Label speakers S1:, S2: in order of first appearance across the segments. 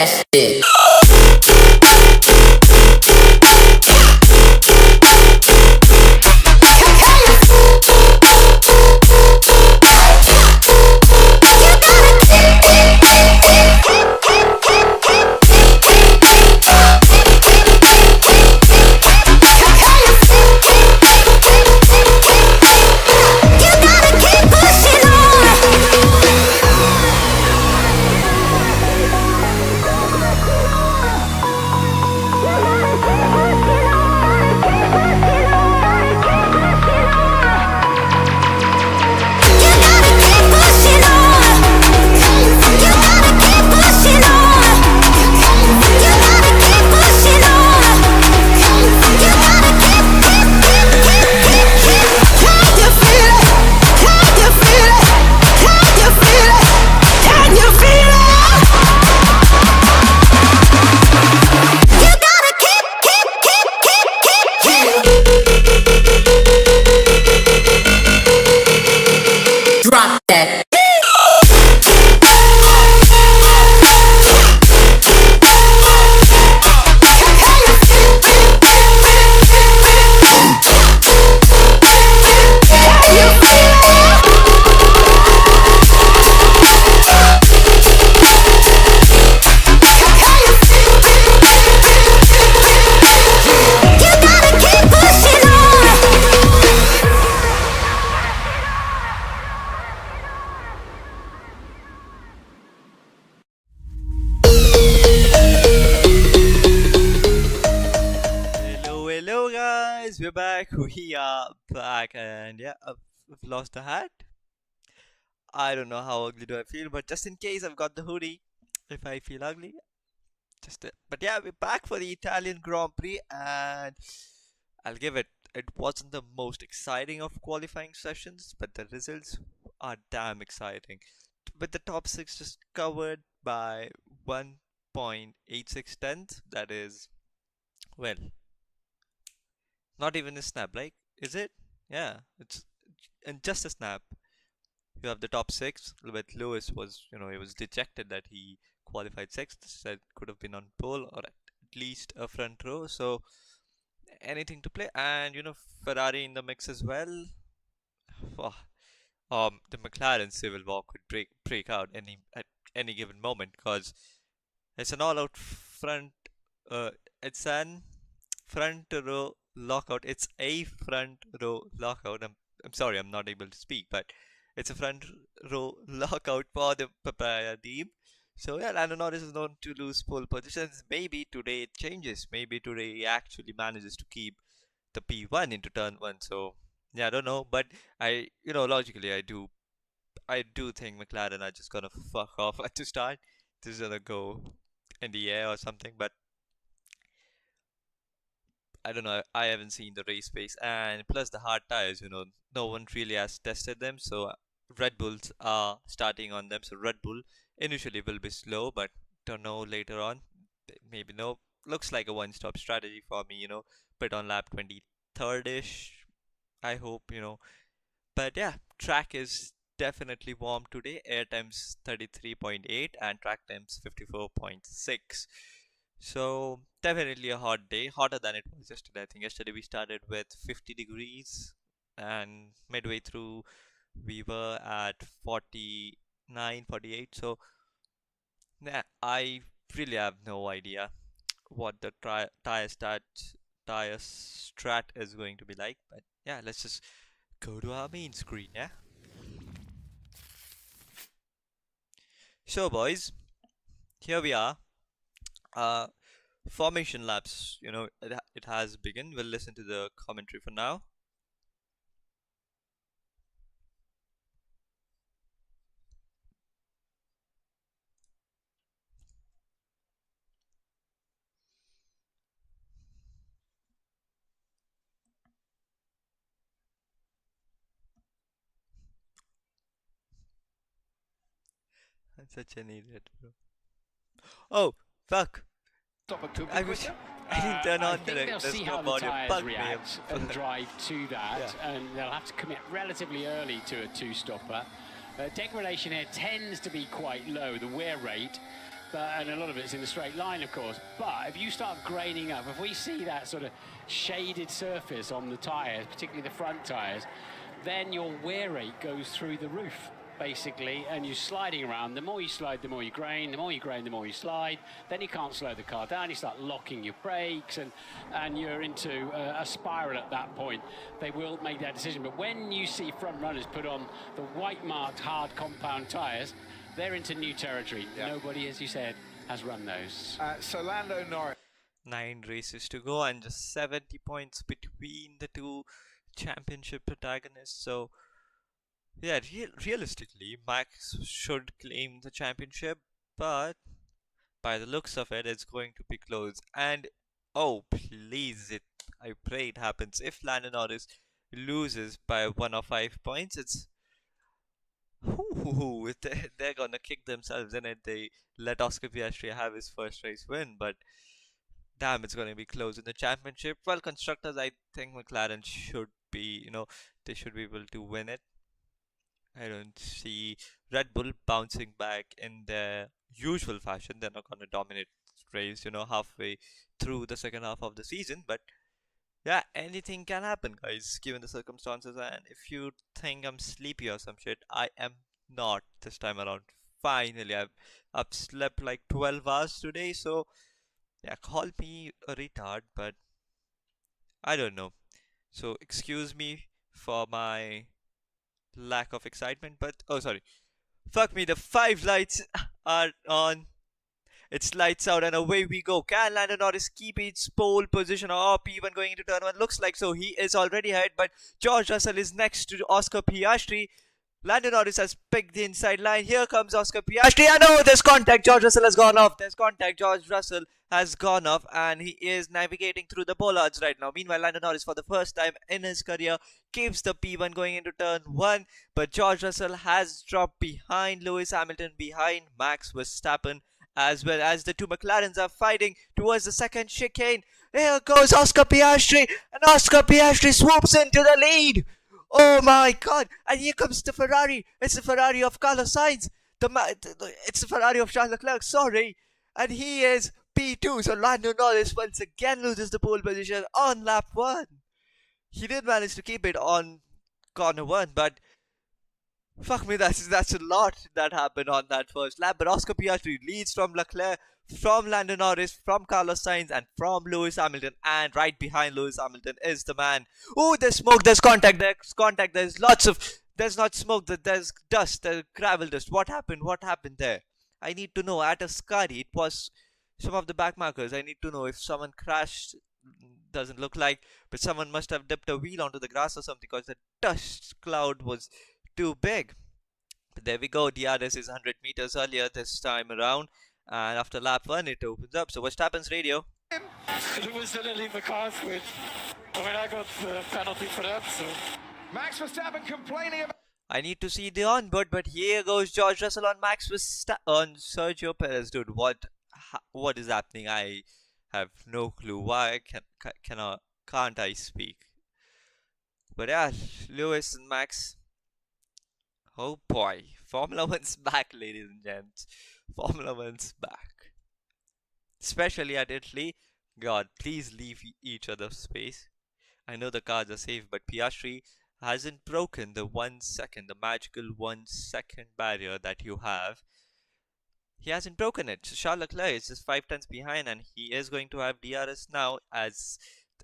S1: that shit.
S2: We're back. We are back, and yeah, I've lost the hat. I don't know how ugly do I feel, but just in case, I've got the hoodie. If I feel ugly, but yeah, we're back for the Italian Grand Prix, and I'll give it. It wasn't the most exciting of qualifying sessions, but the results are damn exciting. With the top six just covered by 1.86 tenths, that is, well, not even a snap, like, is it? Yeah, it's and just a snap. You have the top six. With Lewis was, he was dejected that he qualified sixth. Said could have been on pole or at least a front row. So anything to play, and Ferrari in the mix as well. The McLaren civil war could break out at any given moment because it's an all-out front. It's an front row lockout. It's a front row lockout. I'm sorry, I'm not able to speak, but it's a front row lockout for the Papaya team. So yeah, Lando Norris is known to lose pole positions. Maybe today it changes. Maybe today he actually manages to keep the P1 into turn one. So yeah, I don't know, but logically I do think McLaren are just gonna fuck off at the start. This is gonna go in the air or something, but I don't know. I haven't seen the race pace, and plus the hard tires. No one really has tested them. So Red Bulls are starting on them. So Red Bull initially will be slow, but don't know later on. Maybe no. Looks like a one-stop strategy for me. Put on lap 23rd-ish. I hope. But yeah, track is definitely warm today. Air time's 33.8 and track time's 54.6. So definitely a hot day, hotter than it was yesterday. I think yesterday we started with 50 degrees and midway through we were at 49, 48. So yeah, I really have no idea what the tire strat is going to be like. But yeah, let's just go to our main screen, yeah? So boys, here we are. Formation laps, it has begun. We'll listen to the commentary for now. I'm such an idiot, bro. Oh, fuck. I didn't turn on the
S3: they'll see how the tyres react and drive to that, and they'll have to commit relatively early to a two-stopper. Degradation here tends to be quite low, the wear rate, and a lot of it's in a straight line, of course. But if you start graining up, if we see that sort of shaded surface on the tyres, particularly the front tyres, then your wear rate goes through the roof, basically, and you're sliding around. The more you slide, the more you grain. The more you grain, the more you slide. Then you can't slow the car down. You start locking your brakes, and you're into a spiral at that point. They will make that decision. But when you see front runners put on the white-marked hard compound tyres, they're into new territory. Yeah. Nobody, as you said, has run those.
S1: So Lando Norris.
S2: 9 races to go and just 70 points between the two championship protagonists. So yeah, realistically, Max should claim the championship, but by the looks of it, it's going to be close. And oh, please, I pray it happens. If Lando Norris loses by 1 or 5 points, it's they're gonna kick themselves in it. They let Oscar Piastri have his first race win, but damn, it's gonna be close in the championship. Well, constructors, I think McLaren should be, they should be able to win it. I don't see Red Bull bouncing back in their usual fashion. They're not gonna dominate race, halfway through the second half of the season, but yeah, anything can happen, guys, given the circumstances. And if you think I'm sleepy or some shit, I am not this time around. Finally, I've slept like 12 hours today, so yeah, call me a retard, but I don't know. So excuse me for my lack of excitement, but oh, sorry. Fuck me, the 5 lights are on. It's lights out and away we go. Can Lando Norris keep its pole position or P1 going into turn 1? Looks like so. He is already ahead, but George Russell is next to Oscar Piastri. Lando Norris has picked the inside line. Here comes Oscar Piastri. And oh, there's contact. George Russell has gone off. There's contact. George Russell has gone off and he is navigating through the bollards right now. Meanwhile, Lando Norris, for the first time in his career, keeps the P1 going into turn 1. But George Russell has dropped behind Lewis Hamilton, behind Max Verstappen, as well as the two McLarens are fighting towards the second chicane. Here goes Oscar Piastri, and Oscar Piastri swoops into the lead. Oh my god, and here comes the Ferrari. It's the Ferrari of Carlos Sainz. It's the Ferrari of Charles Leclerc, sorry. And he is P2, so Lando Norris once again loses the pole position on lap 1. He did manage to keep it on corner 1, but fuck me, that's a lot that happened on that first lap. But Oscar Piastri leads from Leclerc, from Lando Norris, from Carlos Sainz, and from Lewis Hamilton. And right behind Lewis Hamilton is the man. Oh, there's smoke, there's contact, there's there's not smoke, there's dust, there's gravel dust. What happened there? I need to know. At Ascari, it was some of the back markers. I need to know if someone crashed. Doesn't look like, but someone must have dipped a wheel onto the grass or something, because the dust cloud was too big. But there we go. DRS is 100 meters earlier this time around, and after lap 1 it opens up. So Verstappen's radio.
S3: Lewis didn't leave the car with. I got the penalty for that. So
S1: Max Verstappen complaining about.
S2: I need to see the onboard, but here goes George Russell on on Sergio Perez. Dude, what is happening? I have no clue. Why can't I speak? But yeah, Lewis and Max. Oh boy, Formula 1's back, ladies and gents. Formula 1's back. Especially at Italy. God, please leave each other space. I know the cars are safe, but Piastri hasn't broken the 1 second, the magical 1 second barrier that you have. He hasn't broken it. So Charles Leclerc is just 5 tenths behind, and he is going to have DRS now, as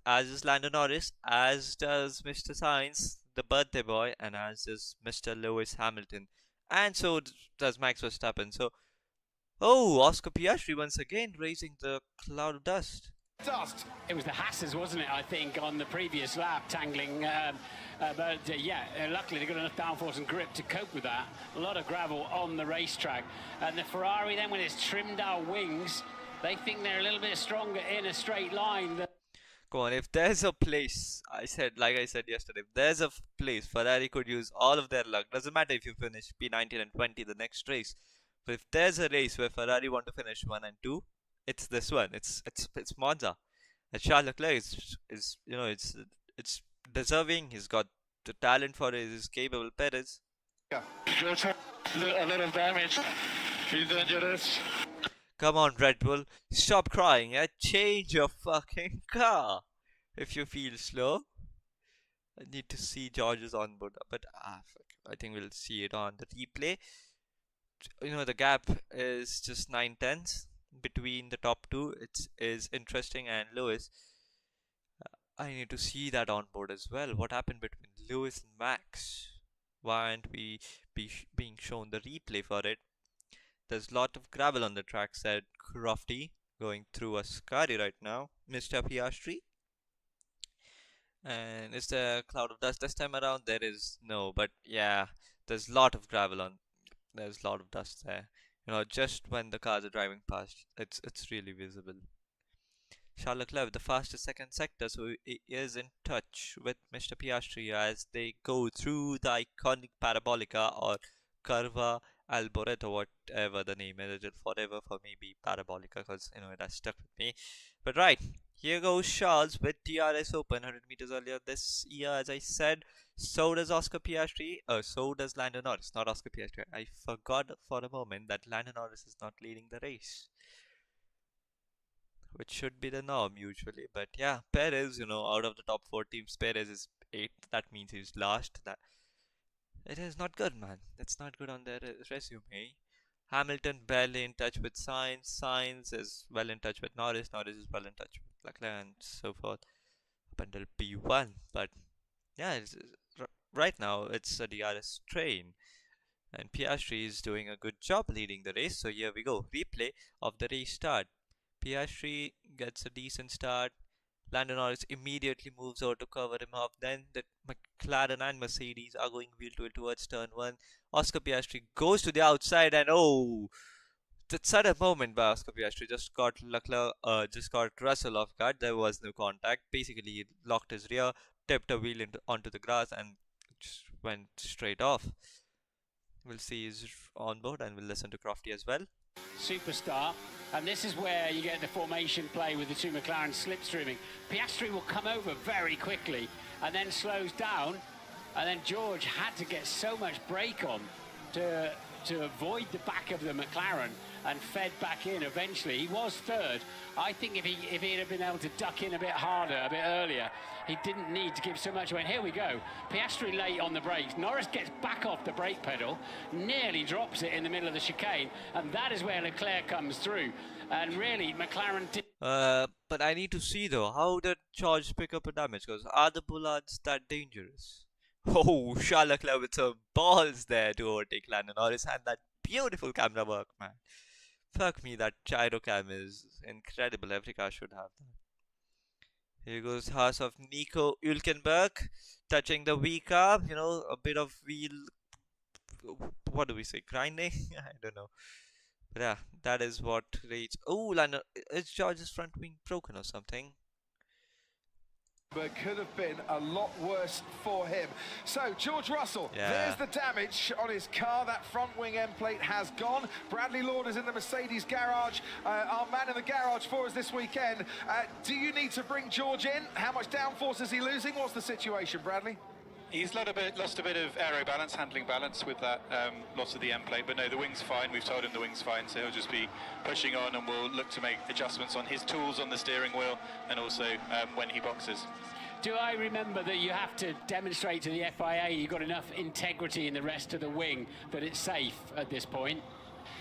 S2: is Lando Norris, as does Mr. Sainz, the birthday boy, and as does Mr. Lewis Hamilton, and so does Max Verstappen. So, oh, Oscar Piastri once again raising the cloud of dust.
S3: It was the Haas's, wasn't it, I think, on the previous lap, tangling. Luckily they got enough downforce and grip to cope with that. A lot of gravel on the racetrack. And the Ferrari then, when it's trimmed out wings, they think they're a little bit stronger in a straight line.
S2: Go on, if there's a place, like I said yesterday, if there's a place Ferrari could use all of their luck, doesn't matter if you finish P19 and 20 the next race, but if there's a race where Ferrari want to finish 1 and 2, it's this one. It's Monza. And Charles Leclerc is it's deserving. He's got the talent for it. He's capable. Perez.
S4: Yeah. A lot of damage. He's dangerous.
S2: Come on, Red Bull. Stop crying, yeah? Change your fucking car. If you feel slow. I need to see George's onboard, but fuck. I think we'll see it on the replay. You know, the gap is just 9 tenths between the top two. It is interesting, and Lewis. I need to see that on board as well. What happened between Lewis and Max? Why aren't we being shown the replay for it? There's a lot of gravel on the track, said Crofty, going through a Scari right now. Mr. Piastri. And is there a cloud of dust this time around? There is no, but yeah, there's a lot of gravel on. There's a lot of dust there. You know, just when the cars are driving past, it's really visible. Charles Leclerc, the fastest second sector, so he is in touch with Mr. Piastri as they go through the iconic Parabolica or Curva Alboreto, whatever the name is. It'll forever for me be Parabolica because, you know, it has stuck with me. But right, here goes Charles with DRS open 100 meters earlier this year, as I said. So does Oscar Piastri. So does Lando Norris, not Oscar Piastri. I forgot for a moment that Lando Norris is not leading the race, which should be the norm usually. But yeah, Perez, you know, out of the top 4 teams, Perez is 8th. That means he's last. That it is not good, man. It's not good on their resume. Hamilton barely in touch with Sainz. Sainz is well in touch with Norris. Norris is well in touch with Leclerc and so forth up until P1. But yeah, right now it's a DRS train. And Piastri is doing a good job leading the race. So here we go. Replay of the race start. Piastri gets a decent start. Lando Norris immediately moves over to cover him off. Then the McLaren and Mercedes are going wheel to wheel towards turn 1. Oscar Piastri goes to the outside, and oh, that sudden moment by Oscar Piastri just got Russell off guard. There was no contact. Basically, he locked his rear, tipped a wheel onto the grass, and just went straight off. We'll see his on board, and we'll listen to Crofty as well.
S3: Superstar, and this is where you get the formation play with the two McLaren slipstreaming. Piastri will come over very quickly and then slows down, and then George had to get so much brake on to avoid the back of the McLaren and fed back in eventually. He was third. I think if he had been able to duck in a bit harder, a bit earlier, he didn't need to give so much away. And here we go. Piastri late on the brakes. Norris gets back off the brake pedal, nearly drops it in the middle of the chicane, and that is where Leclerc comes through. And really, McLaren did...
S2: But I need to see though, how did George pick up a damage? Because are the bollards that dangerous? Oh, Charles Leclerc with some balls there to overtake Lando Norris, and that beautiful camera work, man. Fuck me, that gyro cam is incredible. Every car should have that. Here goes Haas of Nico Hülkenberg touching the V carb. You know, a bit of wheel, what do we say, grinding? I don't know. But yeah, that is what rates. Oh, Lando, is George's front wing broken or something?
S1: But could have been a lot worse for him. So, George Russell, there's the damage on his car. That front wing end plate has gone. Bradley Lord is in the Mercedes garage. Our man in the garage for us this weekend. Do you need to bring George in? How much downforce is he losing? What's the situation, Bradley?
S4: He's lost a bit of aero balance, handling balance with that loss of the end plate, but no, the wing's fine. We've told him the wing's fine, so he'll just be pushing on, and we'll look to make adjustments on his tools on the steering wheel, and also when he boxes.
S3: Do I remember that you have to demonstrate to the FIA you've got enough integrity in the rest of the wing that it's safe at this point?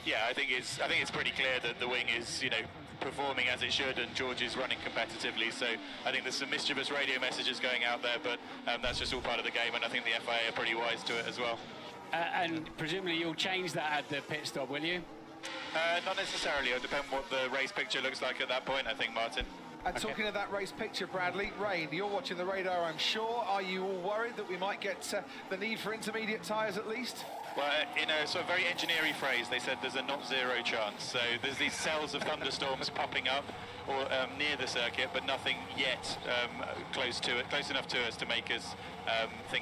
S4: Yeah, I think it's pretty clear that the wing is, you know, performing as it should, and George is running competitively. So I think there's some mischievous radio messages going out there, but that's just all part of the game, and I think the FIA are pretty wise to it as well.
S3: And presumably you'll change that at the pit stop, will you?
S4: Not necessarily. It'll depend what the race picture looks like at that point, I think, Martin.
S1: And talking of that race picture, Bradley, Rain, you're watching the radar, I'm sure. Are you all worried that we might get the need for intermediate tyres at least?
S4: Well, in a sort of very engineering phrase, they said there's a not zero chance. So there's these cells of thunderstorms popping up or near the circuit, but nothing yet close enough to us to make us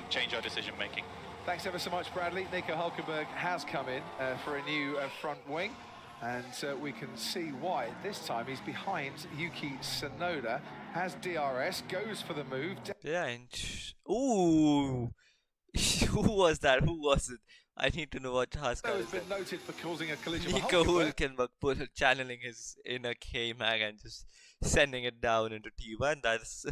S4: change our decision making.
S1: Thanks ever so much, Bradley. Nico Hülkenberg has come in for a new front wing, and we can see why. This time he's behind Yuki Tsunoda, has DRS, goes for the move.
S2: Yeah, and ooh, who was that? Who was it? I need to know what Haas car
S1: has
S2: is.
S1: been noted for causing a collision.
S2: Nico Hülkenberg channeling his inner K-Mag and just sending it down into T1. That's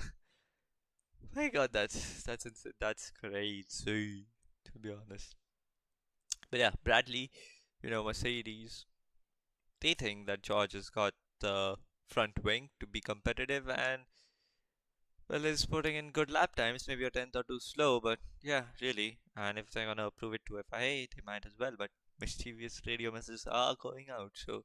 S2: my God, that's insane. That's crazy, to be honest. But yeah, Bradley, Mercedes, they think that George has got the front wing to be competitive, and well, is putting in good lap times, maybe a tenth or two slow, but yeah, really. And if they're gonna prove it to FIA, they might as well. But mischievous radio messages are going out, so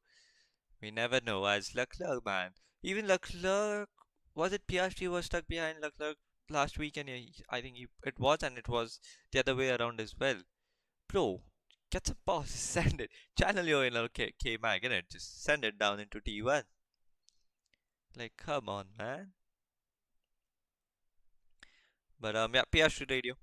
S2: we never know. As Leclerc, man, even Leclerc, was it Piastri was stuck behind Leclerc last weekend? I think it was, and it was the other way around as well. Bro, get some balls, send it. Channel your inner K-Mag, innit? Just send it down into T1. Like, come on, man. But yeah, Piastri radio.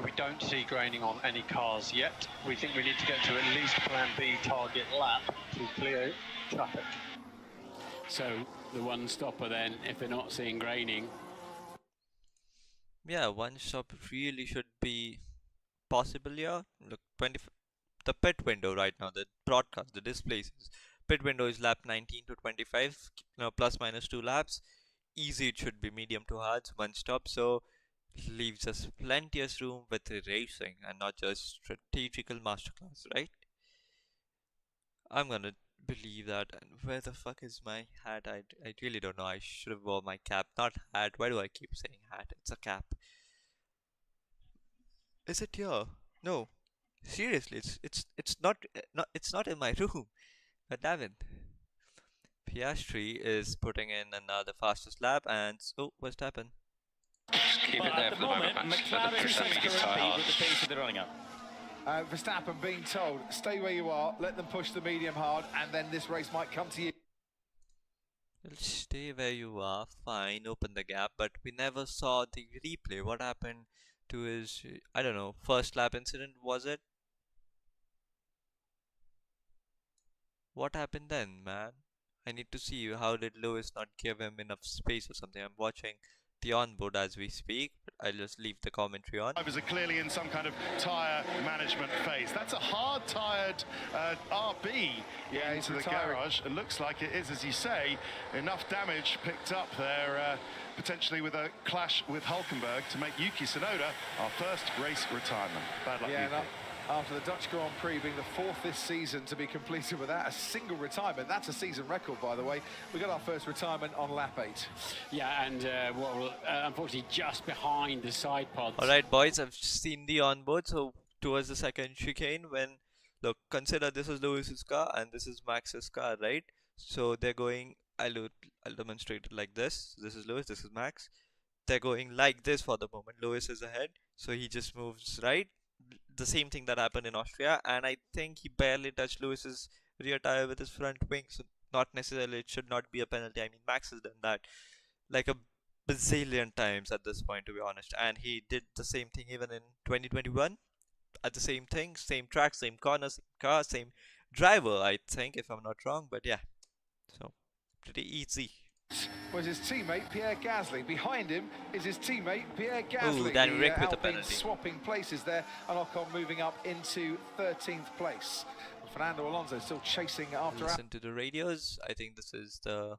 S5: We don't see graining on any cars yet. We think we need to get to at least Plan B target lap to clear traffic.
S3: So the one stopper then, if they're not seeing graining.
S2: Yeah, one stop really should be possible here. Look, the pit window right now, the broadcast, the displays, pit window is lap 19 to 25, plus minus 2 laps. Easy, it should be medium to hard, one stop, so leaves us plenty of room with racing and not just strategical masterclass, right? I'm gonna believe that. And where the fuck is my hat? I really don't know. I should have worn my cap, not hat. Why do I keep saying hat? It's a cap. Is it here? No. Seriously, it's not in my room. But damn it. Piastri is putting in another fastest lap, and so what's happened?
S5: Just keep it there for the moment, Max.
S3: McLaren
S5: Push that medium tyre hard.
S3: with the pace that they're running up.
S1: Verstappen being told, stay where you are, let them push the medium hard, and then this race might come to you.
S2: Well, stay where you are, fine, open the gap, but we never saw the replay. What happened to his, I don't know, first lap incident, was it? What happened then, man? I need to see how did Lewis not give him enough space or something. I'm watching the onboard as we speak, but I'll just leave the commentary on.
S6: Drivers are clearly in some kind of tyre management phase. That's a hard-tired RB into the garage. It looks like it is, as you say, enough damage picked up there, potentially with a clash with Hülkenberg to make Yuki Tsunoda our first race retirement. Bad luck, Yuki.
S1: After the Dutch Grand Prix being the fourth this season to be completed without a single retirement. That's a season record, by the way. We got our first retirement on lap 8.
S3: Yeah, and unfortunately just behind the side pods.
S2: Alright boys, I've seen the onboard, so towards the second chicane when, look, consider this is Lewis's car and this is Max's car, right? So they're going, I'll demonstrate it like this. This is Lewis, this is Max. They're going like this for the moment. Lewis is ahead, so he just moves right. The same thing that happened in Austria, and I think he barely touched Lewis's rear tire with his front wing, so not necessarily, it should not be a penalty. I mean, Max has done that like a bazillion times at this point, to be honest, and he did the same thing even in 2021 at the same thing, same track, same corner, same car, same driver, I think, if I'm not wrong. But yeah, so pretty easy.
S1: Was his teammate Pierre Gasly. Behind him is his teammate Pierre Gasly.
S2: Ooh, Dan Rick with the
S1: Alpine
S2: penalty.
S1: swapping places there, and Ocon moving up into 13th place. Fernando Alonso still chasing after.
S2: Listen to the radios. I think this is the.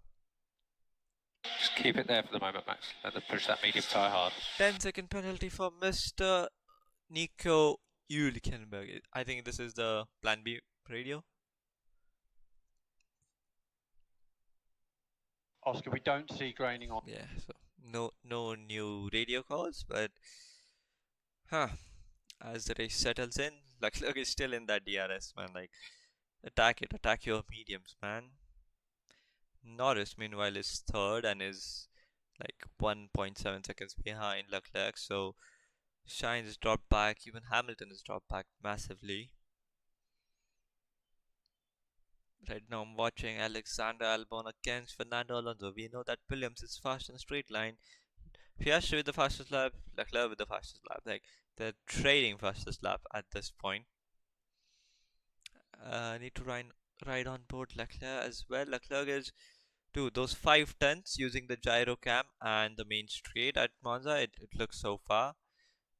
S5: Just keep it there for the moment, Max. Let them push that medium tyre hard.
S2: 10-second penalty for Mr. Nico Hülkenberg. I think this is the Plan B radio.
S5: Oscar, we don't see graining on.
S2: Yeah, so no new radio calls, but as the race settles in, Leclerc is still in that DRS, man. Like, attack your mediums, man. Norris, meanwhile, is third and is like 1.7 seconds behind Leclerc, so Sainz has dropped back, even Hamilton has dropped back massively. Right now I'm watching Alexander Albon against Fernando Alonso. We know that Williams is fast in a straight line. Piastri with the fastest lap, Leclerc with the fastest lap. Like, they're trading fastest lap at this point. Need to ride on board Leclerc as well. Leclerc is, dude, those 5 turns using the gyro cam and the main straight at Monza, it looks so far,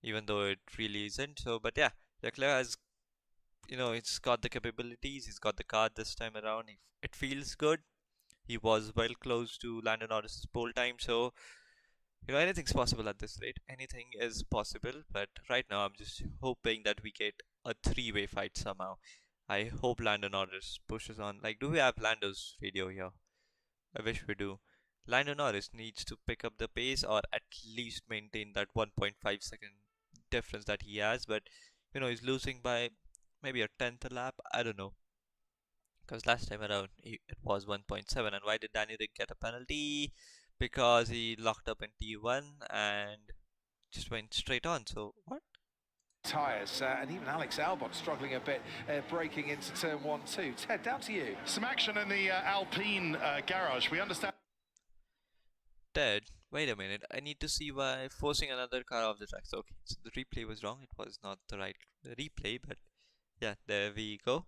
S2: even though it really isn't. So, but yeah, Leclerc has he's got the capabilities, he's got the car this time around. It feels good. He was well close to Lando Norris's pole time, so anything's possible at this rate. Anything is possible, but right now I'm just hoping that we get a three-way fight somehow. I hope Lando Norris pushes on. Like, do we have Lando's radio here? I wish we do. Lando Norris needs to pick up the pace or at least maintain that 1.5 second difference that he has, but he's losing by maybe a tenth a lap. I don't know, because last time around it was 1.7. And why did Danny Rick get a penalty? Because he locked up in T1 and just went straight on. So what?
S1: Tyres, and even Alex Albon struggling a bit, breaking into turn 1-2. Ted, down to you.
S6: Some action in the Alpine garage. We understand.
S2: Ted, wait a minute. I need to see why forcing another car off the track. So, okay, so the replay was wrong. It was not the right replay, but yeah, there we go.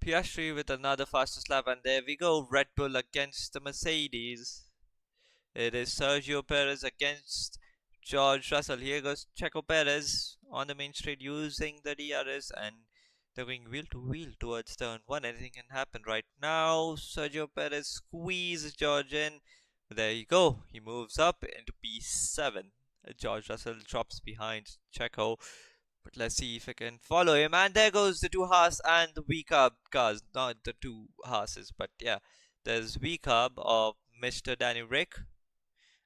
S2: Piastri with another fastest lap, and there we go. Red Bull against the Mercedes. It is Sergio Perez against George Russell. Here goes Checo Perez on the main straight using the DRS, and they're going wheel to wheel towards turn 1. Anything can happen right now. Sergio Perez squeezes George in. There you go. He moves up into P7. George Russell drops behind Checo. But let's see if I can follow him. And there goes the two Haas and the V-Carb cars. Not the two Haases, but yeah. There's V-Carb of Mr. Danny Rick.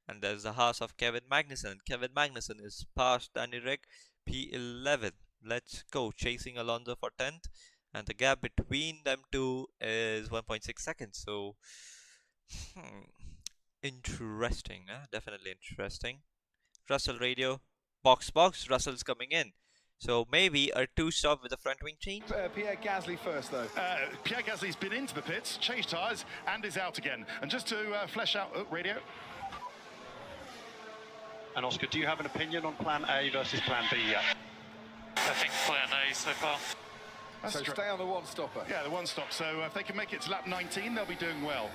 S2: And there's the Haas of Kevin Magnussen. Kevin Magnussen is past Danny Rick, P11. Let's go. Chasing Alonso for 10th. And the gap between them two is 1.6 seconds. So, interesting. Definitely interesting. Russell radio. Box. Russell's coming in. So maybe a two-stop with a front wing change.
S1: Pierre Gasly first, though.
S6: Pierre Gasly's been into the pits, changed tyres, and is out again. And just to flesh out radio.
S5: And Oscar, do you have an opinion on Plan A versus Plan B yet?
S7: I think Plan A so far.
S1: So stay on the one-stopper.
S6: Yeah, the one-stop. So if they can make it to lap 19, they'll be doing well.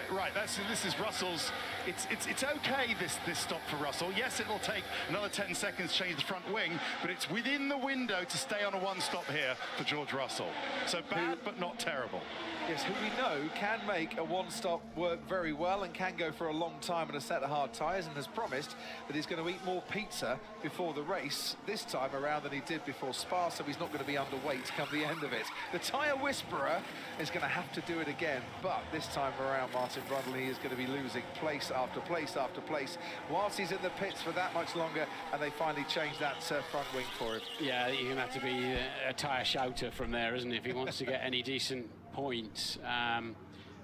S6: Right, this is Russell's. It's okay, this stop for Russell. Yes, it'll take another 10 seconds to change the front wing, but it's within the window to stay on a one-stop here for George Russell. So bad, but not terrible.
S1: Yes, who we know can make a one-stop work very well and can go for a long time on a set of hard tyres, and has promised that he's going to eat more pizza before the race this time around than he did before Spa, so he's not going to be underweight come the end of it. The tyre whisperer is going to have to do it again, but this time around Martin Brundle is going to be losing place after place after place whilst he's in the pits for that much longer, and they finally changed that front wing for him.
S3: Yeah, you're going to have to be a tyre shouter from there, isn't he, if he wants to get any decent points.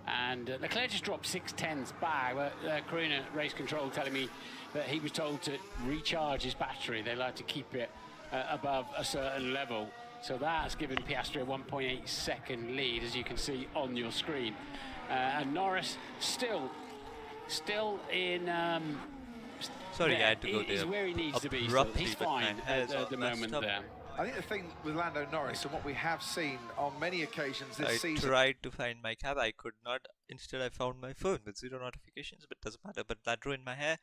S3: And Leclerc just dropped 6/10 back, but Karina Race Control telling me that he was told to recharge his battery. They like to keep it above a certain level. So that's given Piastri a 1.8 second lead, as you can see on your screen. And Norris still in...
S2: Sorry, I had to go there.
S3: He's where he needs to be. So he's fine at the moment there.
S1: I think the thing with Lando Norris and what we have seen on many occasions this season...
S2: I tried to find my cab, I could not. Instead, I found my phone with 0 notifications, but doesn't matter. But that ruined my hair.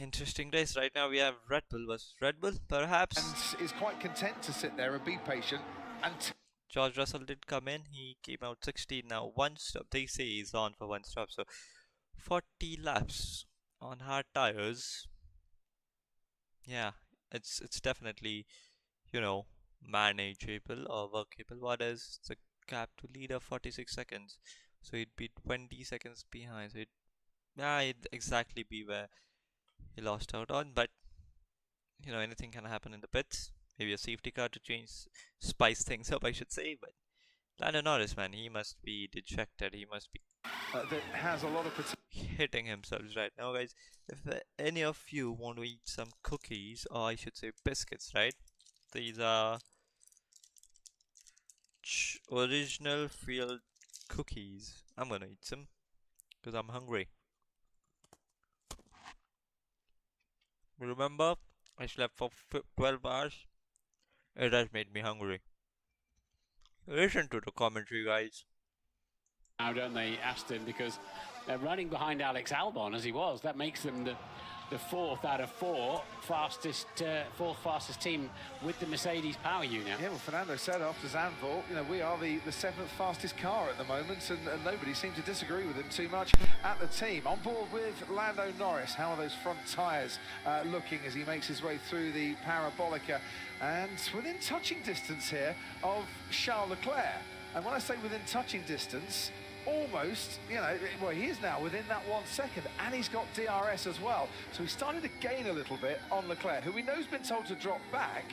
S2: Interesting race. Right now we have Red Bull versus Red Bull, perhaps.
S1: And is quite content to sit there and be patient. And
S2: George Russell did come in. He came out 16 now. One stop. They say he's on for one stop. So 40 laps on hard tires. Yeah, it's definitely, manageable or workable. What is the gap to leader? 46 seconds. So it'd be 20 seconds behind. So it'd exactly be where he lost out on. But anything can happen in the pits. Maybe a safety car to spice things up, I should say. But Lando Norris, man, he must be dejected. He must be
S1: that has a lot of
S2: hitting himself right now, guys. If any of you want to eat some cookies, or I should say biscuits, right? These are original field cookies. I'm gonna eat some because I'm hungry. Remember, I slept for 12 hours. It has made me hungry. Listen to the commentary, guys.
S3: Now, don't they, Aston, because they're running behind Alex Albon as he was. That makes them the the fourth out of four fastest, fourth fastest team with the Mercedes power unit.
S1: Yeah, well, Fernando said after Zandvoort, you know, we are the seventh fastest car at the moment, and nobody seemed to disagree with him too much at the team. On board with Lando Norris, how are those front tyres looking as he makes his way through the Parabolica? And within touching distance here of Charles Leclerc. And when I say within touching distance, almost, you know, well, he is now within that 1 second, and he's got DRS as well. So he's starting to gain a little bit on Leclerc, who we know has been told to drop back,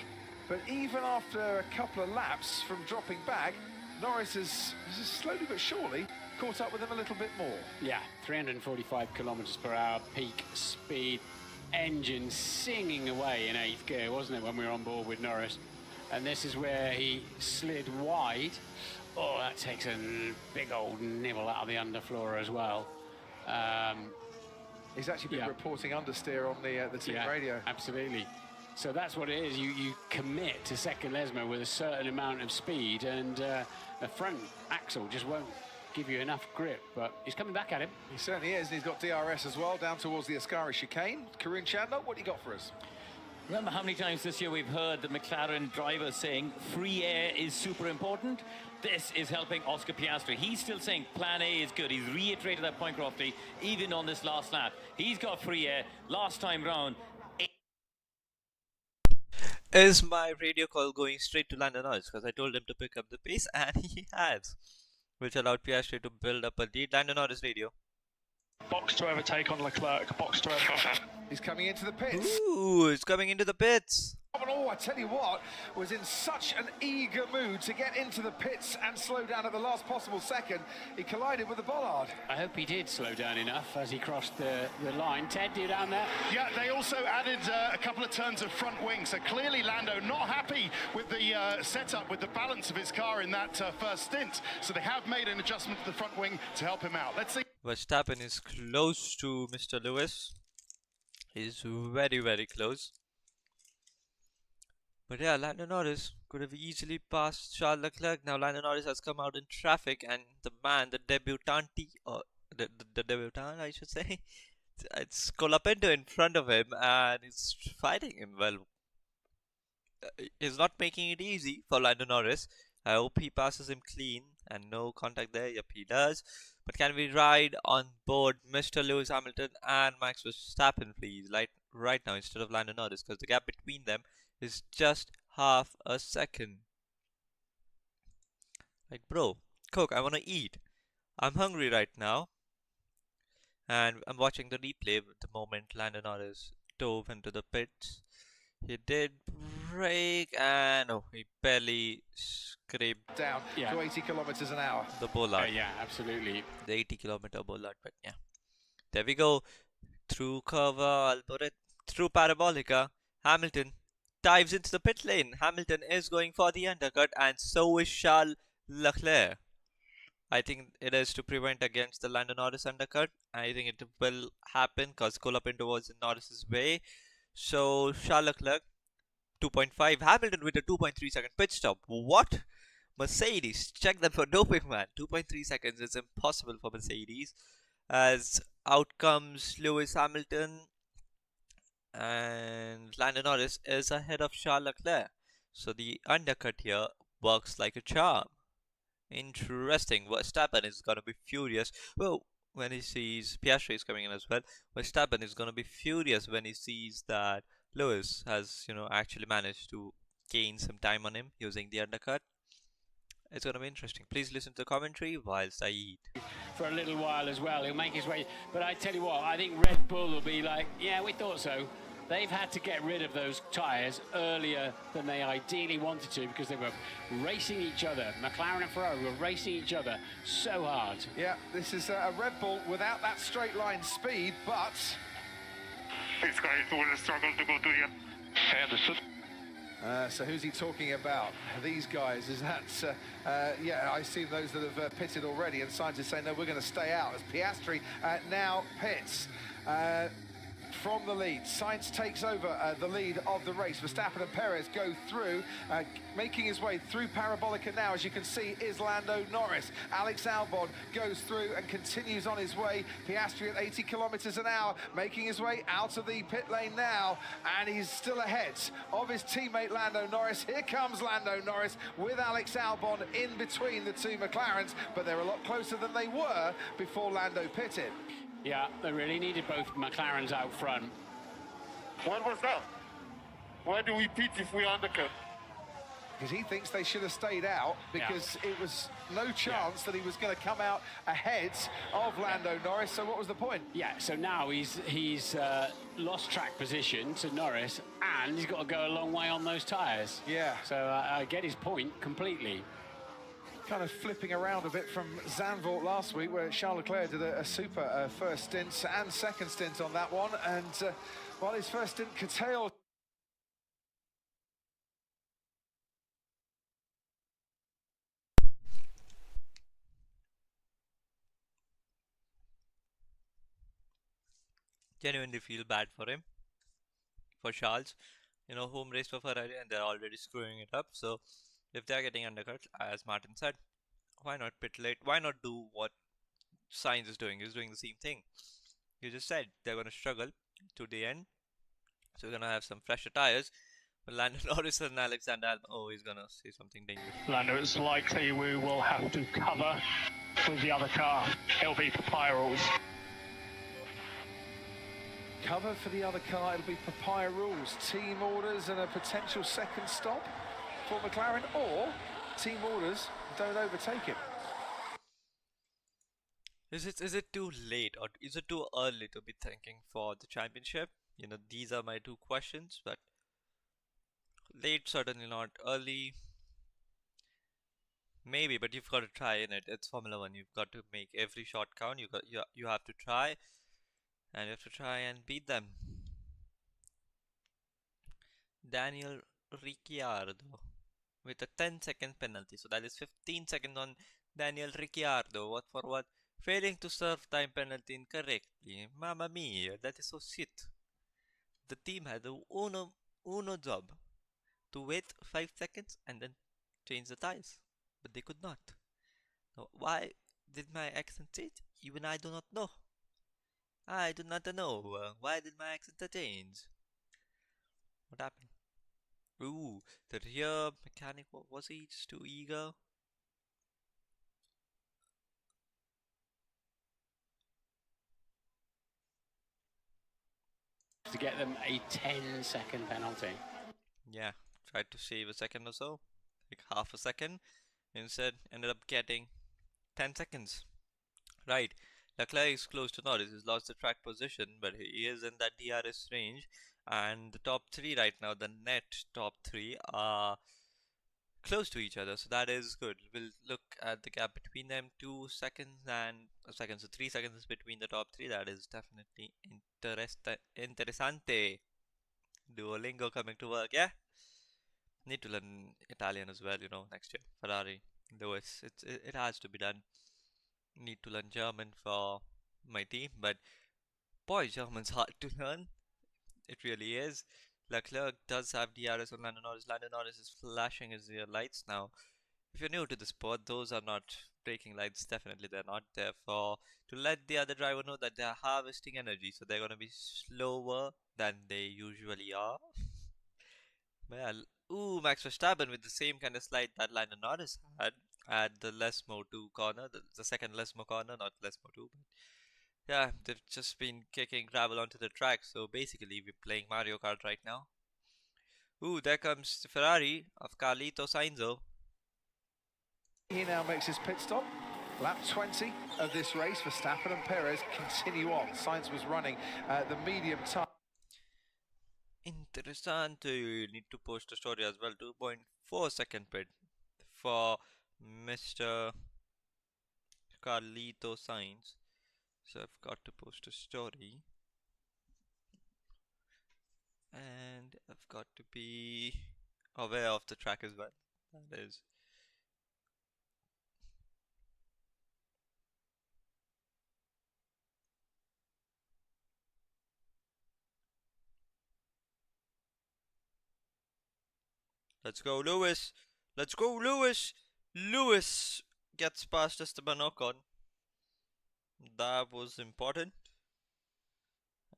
S1: but even after a couple of laps from dropping back, Norris has slowly but surely caught up with him a little bit more.
S3: Yeah, 345 kilometers per hour peak speed, engine singing away in 8th gear, wasn't it, when we were on board with Norris? And this is where he slid wide. Oh, that takes a big old nibble out of the underfloor as well.
S1: He's actually been reporting understeer on the team radio.
S3: Absolutely. So that's what it is. You commit to second Lesmo with a certain amount of speed, and the front axle just won't give you enough grip. But he's coming back at him.
S1: He certainly is, and he's got DRS as well down towards the Ascari chicane. Karun Chandler, what do you got for us?
S8: Remember how many times this year we've heard the McLaren drivers saying free air is super important? This is helping Oscar Piastri. He's still saying plan A is good. He's reiterated that point, Crofty, even on this last lap. He's got free air. Last time round.
S2: Is my radio call going straight to Lando Norris? Because I told him to pick up the pace, and he has, which allowed Piastri to build up a lead. Lando Norris radio.
S7: Box to overtake on Leclerc. Box to overtake.
S1: He's coming into the pits.
S2: Ooh, it's coming into the pits.
S1: Oh, I tell you what, was in such an eager mood to get into the pits and slow down at the last possible second. He collided with the bollard.
S3: I hope he did slow down enough as he crossed the line. Ted, you down there?
S6: Yeah, they also added a couple of turns of front wing, so clearly Lando not happy with the setup, with the balance of his car in that first stint. So they have made an adjustment to the front wing to help him out. Let's see.
S2: Verstappen is close to Mr. Lewis. He's very, very close. But yeah, Lando Norris could have easily passed Charles Leclerc. Now Lando Norris has come out in traffic, and the man, the debutante, or the debutant, I should say, it's Colapinto in front of him, and he's fighting him. Well, he's not making it easy for Lando Norris. I hope he passes him clean and no contact there. Yep, he does. But can we ride on board Mr. Lewis Hamilton and Max Verstappen, please, right now instead of Lando Norris, because the gap between them is just half a second. Like, bro, Coke, I want to eat. I'm hungry right now. And I'm watching the replay the moment Lando Norris dove into the pits. He did brake, and he barely scraped
S1: down to 80 kilometers an hour.
S2: The bollard.
S3: Yeah, absolutely.
S2: The 80-kilometer bollard, but yeah. There we go. Through Curva, through Parabolica, Hamilton dives into the pit lane. Hamilton is going for the undercut, and so is Charles Leclerc. I think it is to prevent against the Lando Norris undercut. I think it will happen because Colapinto was in Norris's way. So Charles Leclerc 2.5, Hamilton with a 2.3 second pit stop. What? Mercedes, check them for doping, man. 2.3 seconds is impossible for Mercedes. As out comes Lewis Hamilton, and Lando Norris is ahead of Charles Leclerc. So the undercut here works like a charm. Interesting. Verstappen is going to be furious. Well, when he sees Piastri is coming in as well, Verstappen is going to be furious when he sees that Lewis has, actually managed to gain some time on him using the undercut. It's going to be interesting. Please listen to the commentary whilst I eat.
S3: For a little while as well, he'll make his way. But I tell you what, I think Red Bull will be like, yeah, we thought so. They've had to get rid of those tyres earlier than they ideally wanted to because they were racing each other. McLaren and Ferrari were racing each other so hard.
S1: Yeah, this is a Red Bull without that straight line speed, but...
S7: These guys will struggle to go to the end.
S5: Understood.
S1: So who's he talking about? These guys, is that... yeah, I see those that have pitted already, and scientists say, no, we're going to stay out, as Piastri now pits. from the lead. Sainz takes over the lead of the race. Verstappen and Perez go through, making his way through Parabolica now, as you can see, is Lando Norris. Alex Albon goes through and continues on his way. Piastri at 80 kilometers an hour, making his way out of the pit lane now, and he's still ahead of his teammate Lando Norris. Here comes Lando Norris with Alex Albon in between the two McLarens, but they're a lot closer than they were before Lando pitted.
S3: Yeah, they really needed both McLarens out front.
S9: What was that? Why do we pit if we undercut?
S1: Because he thinks they should have stayed out, because it was no chance that he was going to come out ahead of Lando Norris. So what was the point?
S3: Yeah, so now he's lost track position to Norris, and he's got to go a long way on those tyres.
S1: Yeah.
S3: So I get his point completely.
S1: Kind of flipping around a bit from Zandvoort last week, where Charles Leclerc did a super first stint and second stint on that one, and while his first stint curtailed.
S2: Genuinely feel bad for him, for Charles. You know, home race for Ferrari, and they're already screwing it up. So if they're getting undercut, as Martin said, why not pit late? Why not do what Sainz is doing? He's doing the same thing. You just said they're going to struggle to the end, so we're going to have some fresher tires. But Lando Norris and Alexander Albon, oh, he's going to say something dangerous.
S7: Lando, it's likely we will have to cover with the other car. It'll be papaya rules.
S1: Cover for the other car, it'll be papaya rules. Team orders and a potential second stop for McLaren, or team orders don't overtake him.
S2: Is it too late, or is it too early to be thinking for the championship? You know, these are my two questions, but late, certainly not. Early, maybe, but you've got to try in it. It's Formula One. You've got to make every shot count. You have to try, and you have to try and beat them. Daniel Ricciardo with a 10-second penalty. So that is 15 seconds on Daniel Ricciardo. What for what? Failing to serve time penalty incorrectly. Mamma mia, that is so shit. The team had the uno job to wait 5 seconds and then change the tires, but they could not. Now, why did my accent change? Even I do not know. I do not know. Why did my accent change? What happened? Ooh, the rear mechanic, was he just too eager?
S3: To get them a 10-second penalty.
S2: Yeah, tried to save a second or so, like half a second. Instead, ended up getting 10 seconds. Right, Leclerc is close to Norris. He's lost the track position, but he is in that DRS range. And the top three right now, the net top three, are close to each other, so that is good. We'll look at the gap between them. 2 seconds and so 3 seconds between the top three. That is definitely interessante. Duolingo coming to work, yeah. Need to learn Italian as well, you know, next year. Ferrari, Lewis, it has to be done. Need to learn German for my team, but boy, German's hard to learn. It really is. Leclerc does have DRS on Lando Norris. Lando Norris is flashing his rear lights now. If you're new to the sport, those are not braking lights. Definitely they're not there for to let the other driver know that they're harvesting energy, so they're going to be slower than they usually are. Well, ooh, Max Verstappen with the same kind of slide that Lando Norris had at the Lesmo 2 corner, the second Lesmo corner, not Lesmo 2, but yeah, they've just been kicking gravel onto the track, so basically we're playing Mario Kart right now. Ooh, there comes the Ferrari of Carlito Sainz.
S1: He now makes his pit stop. Lap 20 of this race. Verstappen and Perez continue on. Sainz was running the medium time.
S2: Interessante. Need to post a story as well. 2.4 second pit for Mr. Carlito Sainz. So I've got to post a story, and I've got to be aware of the track as well. That is Let's go, Lewis. Let's go, Lewis. Lewis gets past Esteban Ocon. That was important.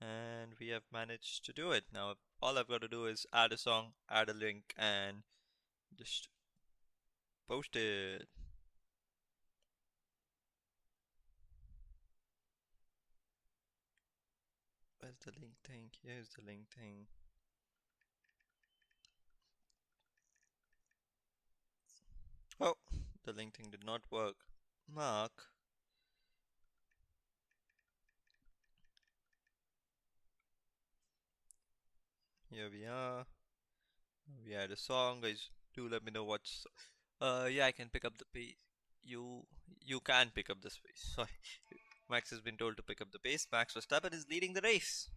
S2: And we have managed to do it. Now, all I've got to do is add a song, add a link, and just post it. Where's the link thing? Here's the link thing. Oh, the link thing did not work. Mark. Here we are. We had a song, guys. Do let me know what's. Yeah, I can pick up the pace. You can pick up the pace. Sorry, Max has been told to pick up the pace. Max Verstappen is leading the race,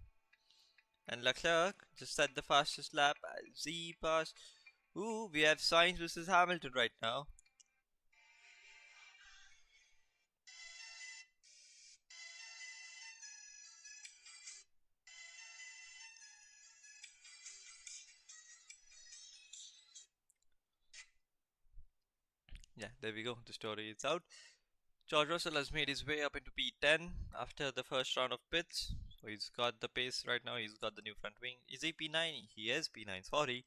S2: and Leclerc just set the fastest lap. Z pass. Ooh, we have Sainz versus Hamilton right now. Yeah, there we go. The story is out. George Russell has made his way up into P10 after the first round of pits. So he's got the pace right now. He's got the new front wing. Is he P9? He is P9. Sorry.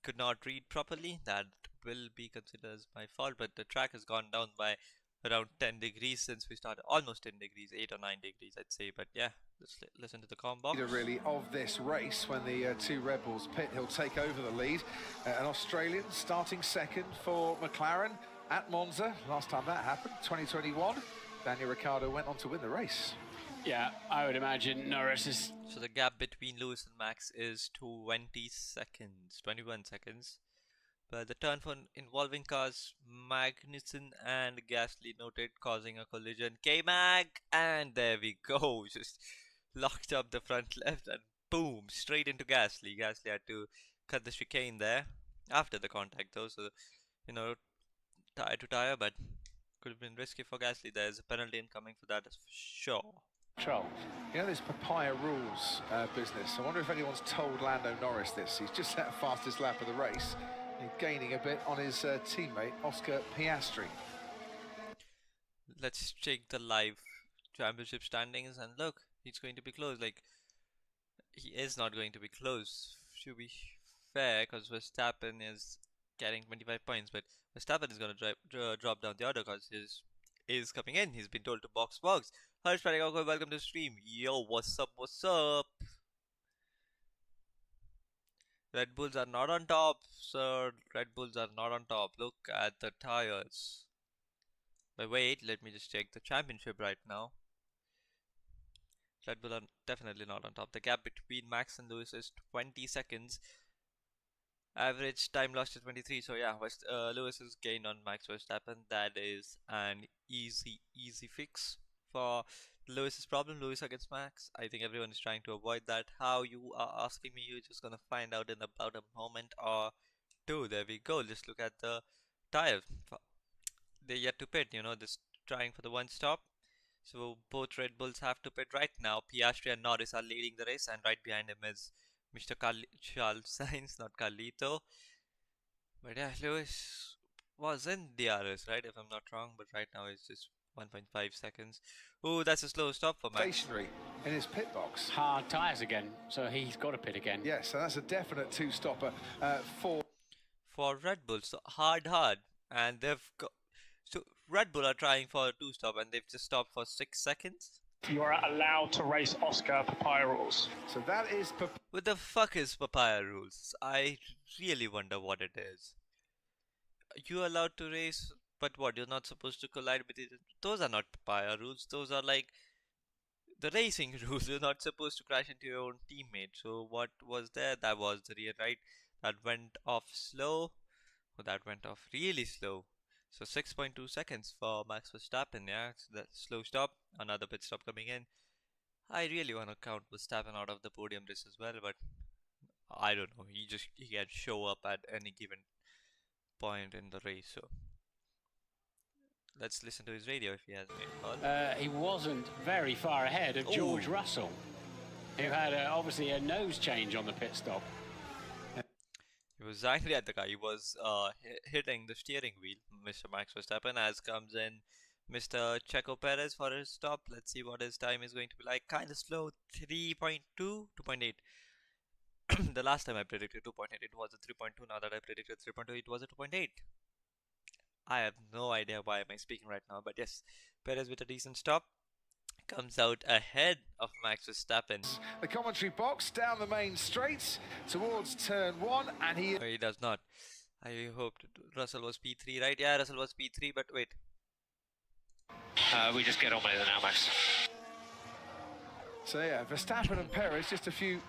S2: Could not read properly. That will be considered as my fault. But the track has gone down by around 10 degrees since we started. Almost 10 degrees. 8 or 9 degrees, I'd say. But yeah, let's listen to the combo.
S1: Really of this race when the two Red Bulls pit, he'll take over the lead. An Australian starting second for McLaren at Monza. Last time that happened, 2021. Daniel Ricciardo went on to win the race.
S3: Yeah, I would imagine Norris is...
S2: So the gap between Lewis and Max is 20 seconds, 21 seconds. But the turn for involving cars, Magnussen and Gasly noted, causing a collision. K-Mag! And there we go. Just locked up the front left and boom, straight into Gasly. Gasly had to cut the chicane there after the contact though. So, you know, tire to tire, but could have been risky for Gasly. There's a penalty incoming for that, for sure.
S1: You know this papaya rules business. I wonder if anyone's told Lando Norris this. He's just set fastest lap of the race. He's gaining a bit on his teammate Oscar Piastri.
S2: Let's check the live championship standings and look, he's going to be close. Like, he is not going to be close. Should be fair because Verstappen is getting 25 points, but Verstappen is going to drop down the order because his is coming in. He's been told to box. Harsh Paragako, welcome to the stream. Yo, what's up? Red Bulls are not on top, sir. Red Bulls are not on top. Look at the tires. But wait, let me just check the championship right now. Red Bull are definitely not on top. The gap between Max and Lewis is 20 seconds. Average time lost is 23. So yeah, Lewis is gained on Max Verstappen. That is an easy fix for Lewis's problem. Lewis against Max. I think everyone is trying to avoid that. How you are asking me, you're just gonna find out in about a moment or two. There we go. Just look at the tire. They're yet to pit. You know, just trying for the one stop. So both Red Bulls have to pit right now. Piastri and Norris are leading the race, and right behind him is Mr. Charles Sainz, not Carlito. But yeah, Lewis was in DRS, right? If I'm not wrong, but right now it's just 1.5 seconds. Ooh, that's a slow stop for Max.
S1: Stationary in his pit box.
S3: Hard tyres again, so he's got to pit again.
S1: Yes, so that's a definite two-stopper
S2: for Red Bull. So hard, and they've got. So Red Bull are trying for a two-stop, and they've just stopped for 6 seconds.
S7: You are allowed to race Oscar papaya rules.
S1: So that is...
S2: What the fuck is papaya rules? I really wonder what it is. You're allowed to race, but what? You're not supposed to collide with it. Those are not papaya rules. Those are like the racing rules. You're not supposed to crash into your own teammate. So what was there? That was the rear right. That went off slow. Oh, that went off really slow. So 6.2 seconds for Max Verstappen, yeah, so that slow stop, another pit stop coming in. I really want to count Verstappen out of the podium race as well, but I don't know, he can show up at any given point in the race, so let's listen to his radio if he has made a call.
S3: He wasn't very far ahead of George Russell, who had obviously a nose change on the pit stop.
S2: He was angry at the guy. He was hitting the steering wheel, Mr. Max Verstappen, as comes in Mr. Checo Perez for his stop. Let's see what his time is going to be like. Kind of slow, 3.2, 2.8. The last time I predicted 2.8, it was a 3.2. Now that I predicted 3.2, it was a 2.8. I have no idea why am I speaking right now, but yes, Perez with a decent stop comes out ahead of Max Verstappen.
S1: The commentary box down the main straight towards turn 1, and
S2: he does not. I hoped Russell was P3, right? Yeah, Russell was P3, but wait.
S3: We just get on with it now, Max.
S1: So yeah, Verstappen and Perez, just a few.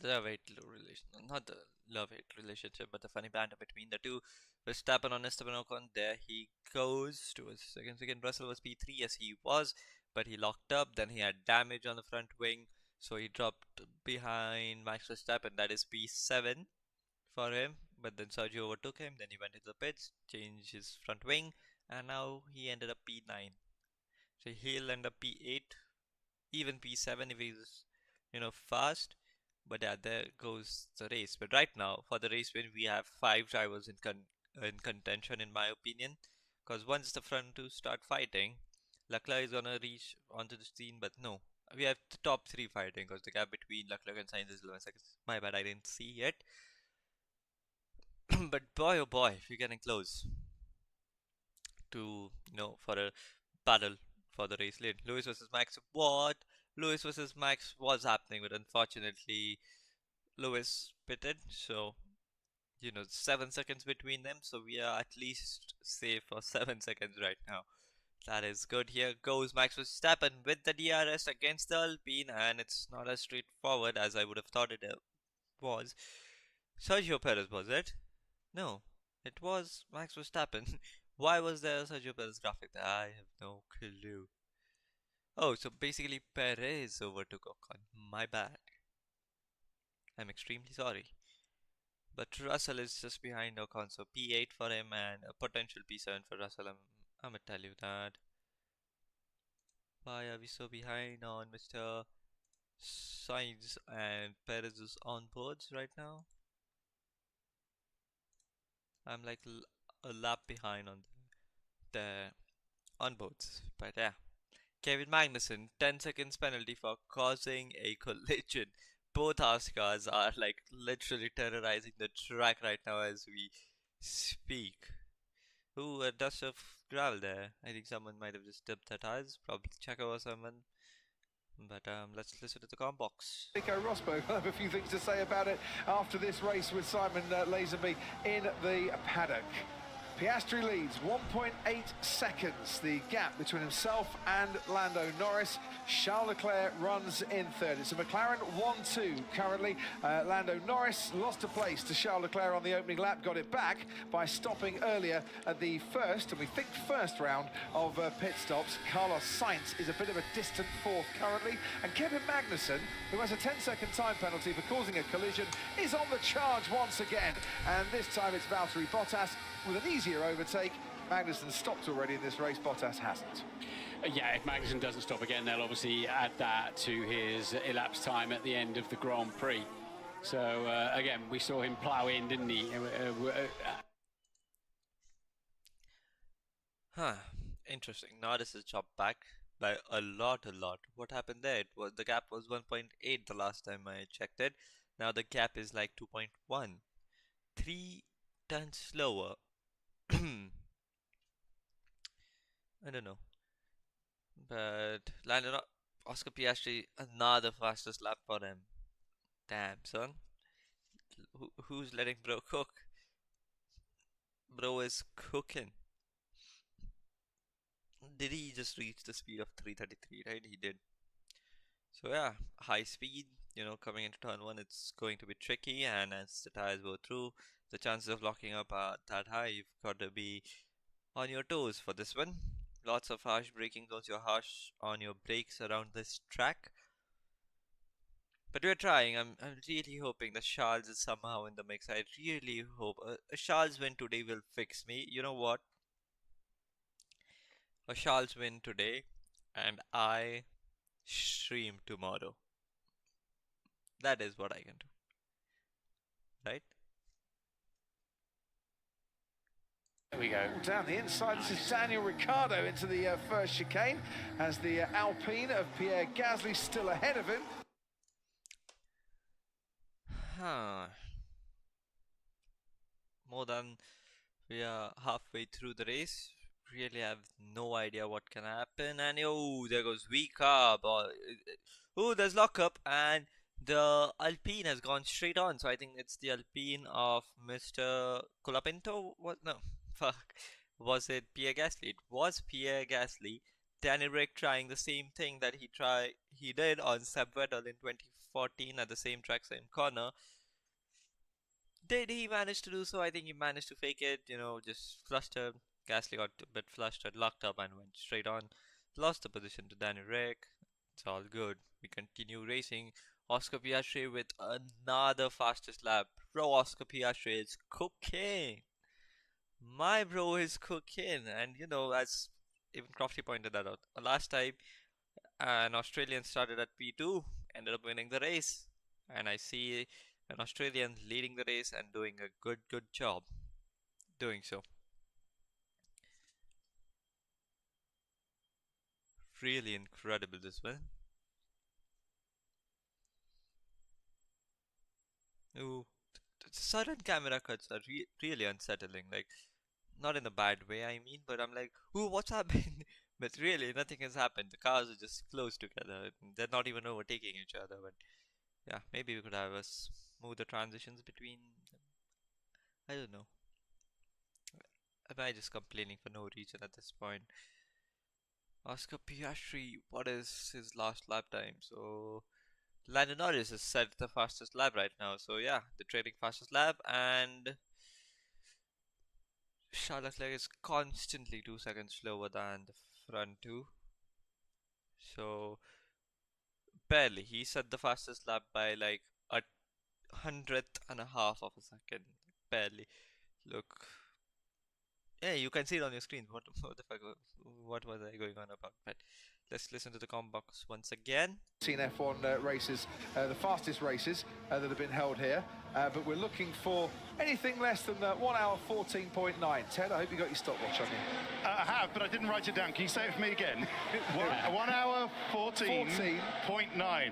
S2: The love-hate relation, not the love-hate relationship, but the funny banter between the two. Verstappen on Esteban Ocon, there he goes to his second. Russell was P3, yes he was, but he locked up. Then he had damage on the front wing, so he dropped behind Max Verstappen. That is P7 for him. But then Sergio overtook him. Then he went into the pits, changed his front wing, and now he ended up P9. So he'll end up P8, even P7 if he's, fast. But yeah, there goes the race. But right now, for the race win, we have 5 drivers in contention, in my opinion. Because once the front two start fighting, Leclerc is gonna reach onto the scene. But no, we have the top 3 fighting, because the gap between Leclerc and Sainz is 11 seconds. My bad, I didn't see it. But boy, oh boy, we're getting close to, for a battle for the race lead. Lewis versus Max. What? Lewis versus Max was happening, but unfortunately Lewis pitted, so 7 seconds between them, so we are at least safe for 7 seconds right now. That is good. Here goes Max Verstappen with the DRS against the Alpine, and it's not as straightforward as I would have thought it was. Sergio Perez, was it? No, it was Max Verstappen. Why was there a Sergio Perez graphic there? I have no clue. Oh, so basically Perez overtook Ocon. My bad. I'm extremely sorry. But Russell is just behind Ocon, so P8 for him and a potential P7 for Russell. I'm gonna tell you that. Why are we so behind on Mr. Sainz and Perez's onboards right now? I'm like a lap behind on the onboards, but yeah. Kevin Magnussen, 10 seconds penalty for causing a collision. Both our cars are like literally terrorizing the track right now as we speak. Ooh, a dust of gravel there. I think someone might have just dipped their tires, probably Checo or someone. But let's listen to the comment box.
S1: Nico Rosberg will have a few things to say about it after this race with Simon Lazenby in the paddock. Piastri leads 1.8 seconds, the gap between himself and Lando Norris. Charles Leclerc runs in third. It's a McLaren 1-2 currently. Lando Norris lost a place to Charles Leclerc on the opening lap, got it back by stopping earlier at the first, and we think first round of pit stops. Carlos Sainz is a bit of a distant fourth currently, and Kevin Magnussen, who has a 10-second time penalty for causing a collision, is on the charge once again, and this time it's Valtteri Bottas with an easier overtake. Magnussen stopped already in this race, Bottas hasn't.
S3: Yeah, if Magnussen doesn't stop again, they'll obviously add that to his elapsed time at the end of the Grand Prix. So, again, we saw him plough in, didn't he?
S2: Interesting. Norris is chopped back by a lot. What happened there? The gap was 1.8 the last time I checked it. Now the gap is like 2.1. 3 turns slower. I don't know. But Lando, Oscar Piastri, another fastest lap for him. Damn, son. Who's letting bro cook? Bro is cooking. Did he just reach the speed of 333, right? He did. So yeah, high speed, coming into turn 1, it's going to be tricky, and as the tires go through, the chances of locking up are that high. You've got to be on your toes for this one. Lots of harsh braking zones. You're harsh on your brakes around this track. But we're trying. I'm really hoping that Charles is somehow in the mix. I really hope a Charles win today will fix me. You know what? A Charles win today, and I stream tomorrow. That is what I can do. Right?
S3: Here we go.
S1: Down the inside, this is Daniel Ricciardo into the first chicane, as the Alpine of Pierre Gasly still ahead of him.
S2: More than we are halfway through the race. Really have no idea what can happen. And oh, there goes V-carb. Oh, there's lockup, and the Alpine has gone straight on. So I think it's the Alpine of Mr. Colapinto. What? No, fuck. Was it Pierre Gasly? It was Pierre Gasly. Danny Rick trying the same thing that he did on Seb Vettel in 2014 at the same track, same corner. Did he manage to do so? I think he managed to fake it, you know, just flustered. Gasly got a bit flustered, locked up, and went straight on. Lost the position to Danny Rick. It's all good. We continue racing. Oscar Piastri with another fastest lap. Bro, Oscar Piastri is cooking. My bro is cooking. And, you know, as even Crofty pointed that out, last time an Australian started at P2, ended up winning the race. And I see an Australian leading the race and doing a good job doing so. Really incredible, this one. Ooh, certain camera cuts are really unsettling. Like, not in a bad way, I mean, but I'm like, ooh, what's happening? But really, nothing has happened. The cars are just close together. They're not even overtaking each other. But yeah, maybe we could have a smoother transitions between them. I don't know. Am I just complaining for no reason at this point? Oscar Piastri, what is his last lap time? So Lando Norris has set the fastest lap right now. So yeah, the trailing fastest lap, and Charles Leclerc is constantly 2 seconds slower than the front two. So barely. He set the fastest lap by like 100th of a second. Barely. Look. Yeah, you can see it on your screen. What the fuck? What was I going on about? But let's listen to the com box once again.
S1: Seen F1 races, the fastest races that have been held here, but we're looking for anything less than 1 hour 14.9. Ted, I hope you got your stopwatch on you.
S6: I have, but I didn't write it down. Can you say it for me again? 1 hour 14.9.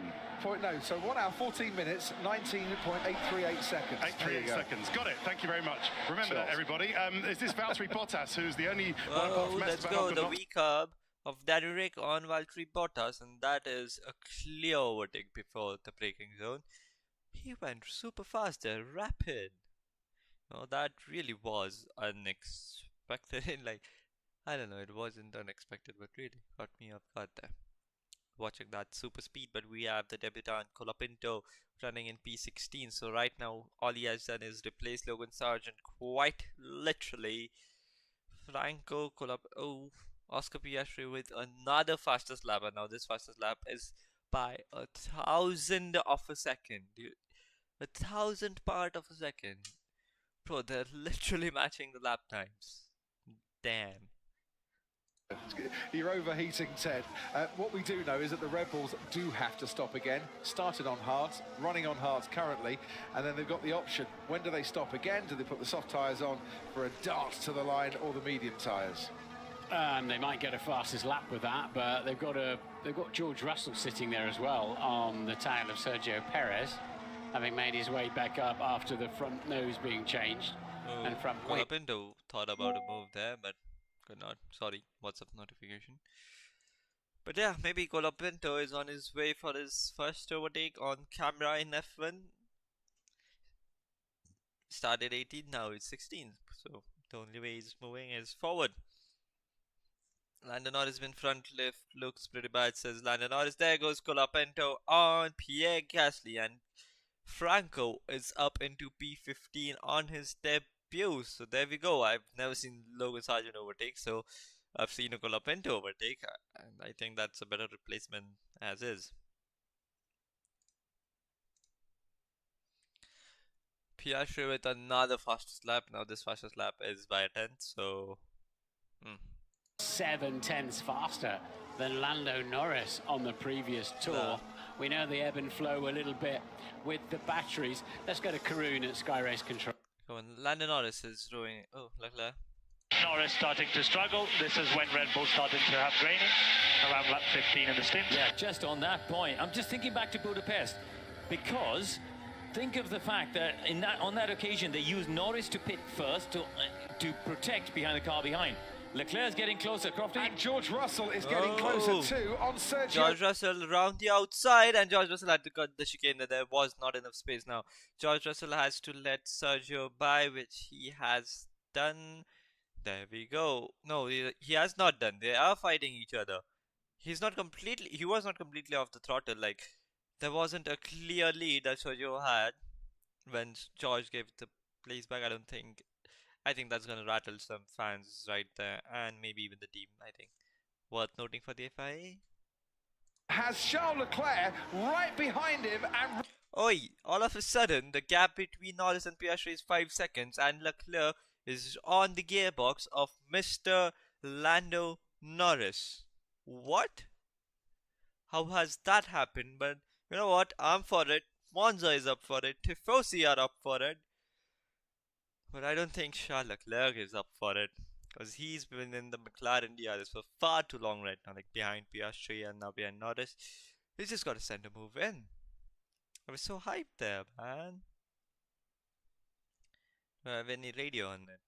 S1: No, so 1 hour 14 minutes, 19.838 seconds.
S6: 838 seconds. Got it. Thank you very much. Remember that, everybody. Is this Valtteri Bottas, who's the only one apart from
S2: let's go. The V-carb of Danny Rick on Valtteri Bottas, and that is a clear overtake before the braking zone. He went super fast there, rapid. No, that really was unexpected. Like, I don't know, it wasn't unexpected, but really caught me off guard there. Watching that super speed, but we have the debutant Colapinto running in P16. So right now, all he has done is replace Logan Sargent quite literally. Franco Oscar Piastri with another fastest lap, and now this fastest lap is by 1,000th of a second. 1,000th part of a second. Bro, they're literally matching the lap times. Damn.
S1: You're overheating, Ted. What we do know is that the Red Bulls do have to stop again. Started on hards, running on hards currently, and then they've got the option. When do they stop again? Do they put the soft tyres on for a dart to the line, or the medium tyres?
S3: They might get a fastest lap with that, but they've got George Russell sitting there as well on the tail of Sergio Perez, having made his way back up after the front nose being changed. And front
S2: Colapinto thought about a move there, but could not. Sorry, WhatsApp notification. But yeah, maybe Colapinto is on his way for his first overtake on camera in F1. Started 18, now it's 16. So the only way he's moving is forward. Lando Norris been front left, looks pretty bad, says Lando Norris. There goes Colapinto on Pierre Gasly, and Franco is up into P15 on his debut. So there we go. I've never seen Logan Sargent overtake, so I've seen a Colapinto overtake, and I think that's a better replacement as is. Piastri with another fastest lap. Now this fastest lap is by a 10th, so
S3: 7/10ths faster than Lando Norris on the previous tour. We know the ebb and flow a little bit with the batteries. Let's go to Karun at Sky Race Control.
S2: Lando Norris is doing. Oh, Leclerc.
S7: Norris starting to struggle. This is when Red Bull started to have graining, around lap 15 in the stint.
S8: Yeah, just on that point, I'm just thinking back to Budapest, because think of the fact that on that occasion they used Norris to pit first to protect behind the car behind. Leclerc's getting closer, Crofty.
S1: And George Russell is getting closer too on Sergio.
S2: George Russell round the outside, and George Russell had to cut the chicane. There was not enough space now. George Russell has to let Sergio by, which he has done. There we go. No, he has not done. They are fighting each other. He was not completely off the throttle. Like, there wasn't a clear lead that Sergio had when George gave the place back. I think that's going to rattle some fans right there, and maybe even the team, I think. Worth noting for the FIA.
S1: Has Charles Leclerc right behind him, and
S2: Oi, all of a sudden, the gap between Norris and Piastri is 5 seconds, and Leclerc is on the gearbox of Mr. Lando Norris. What? How has that happened? But you know what? I'm for it. Monza is up for it. Tifosi are up for it. But I don't think Charles Leclerc is up for it, because he's been in the Mclaren DRS for far too long right now, like behind Piastri and now behind Norris. He's just got to send a move in. I was so hyped there, man. Do I have any radio on it?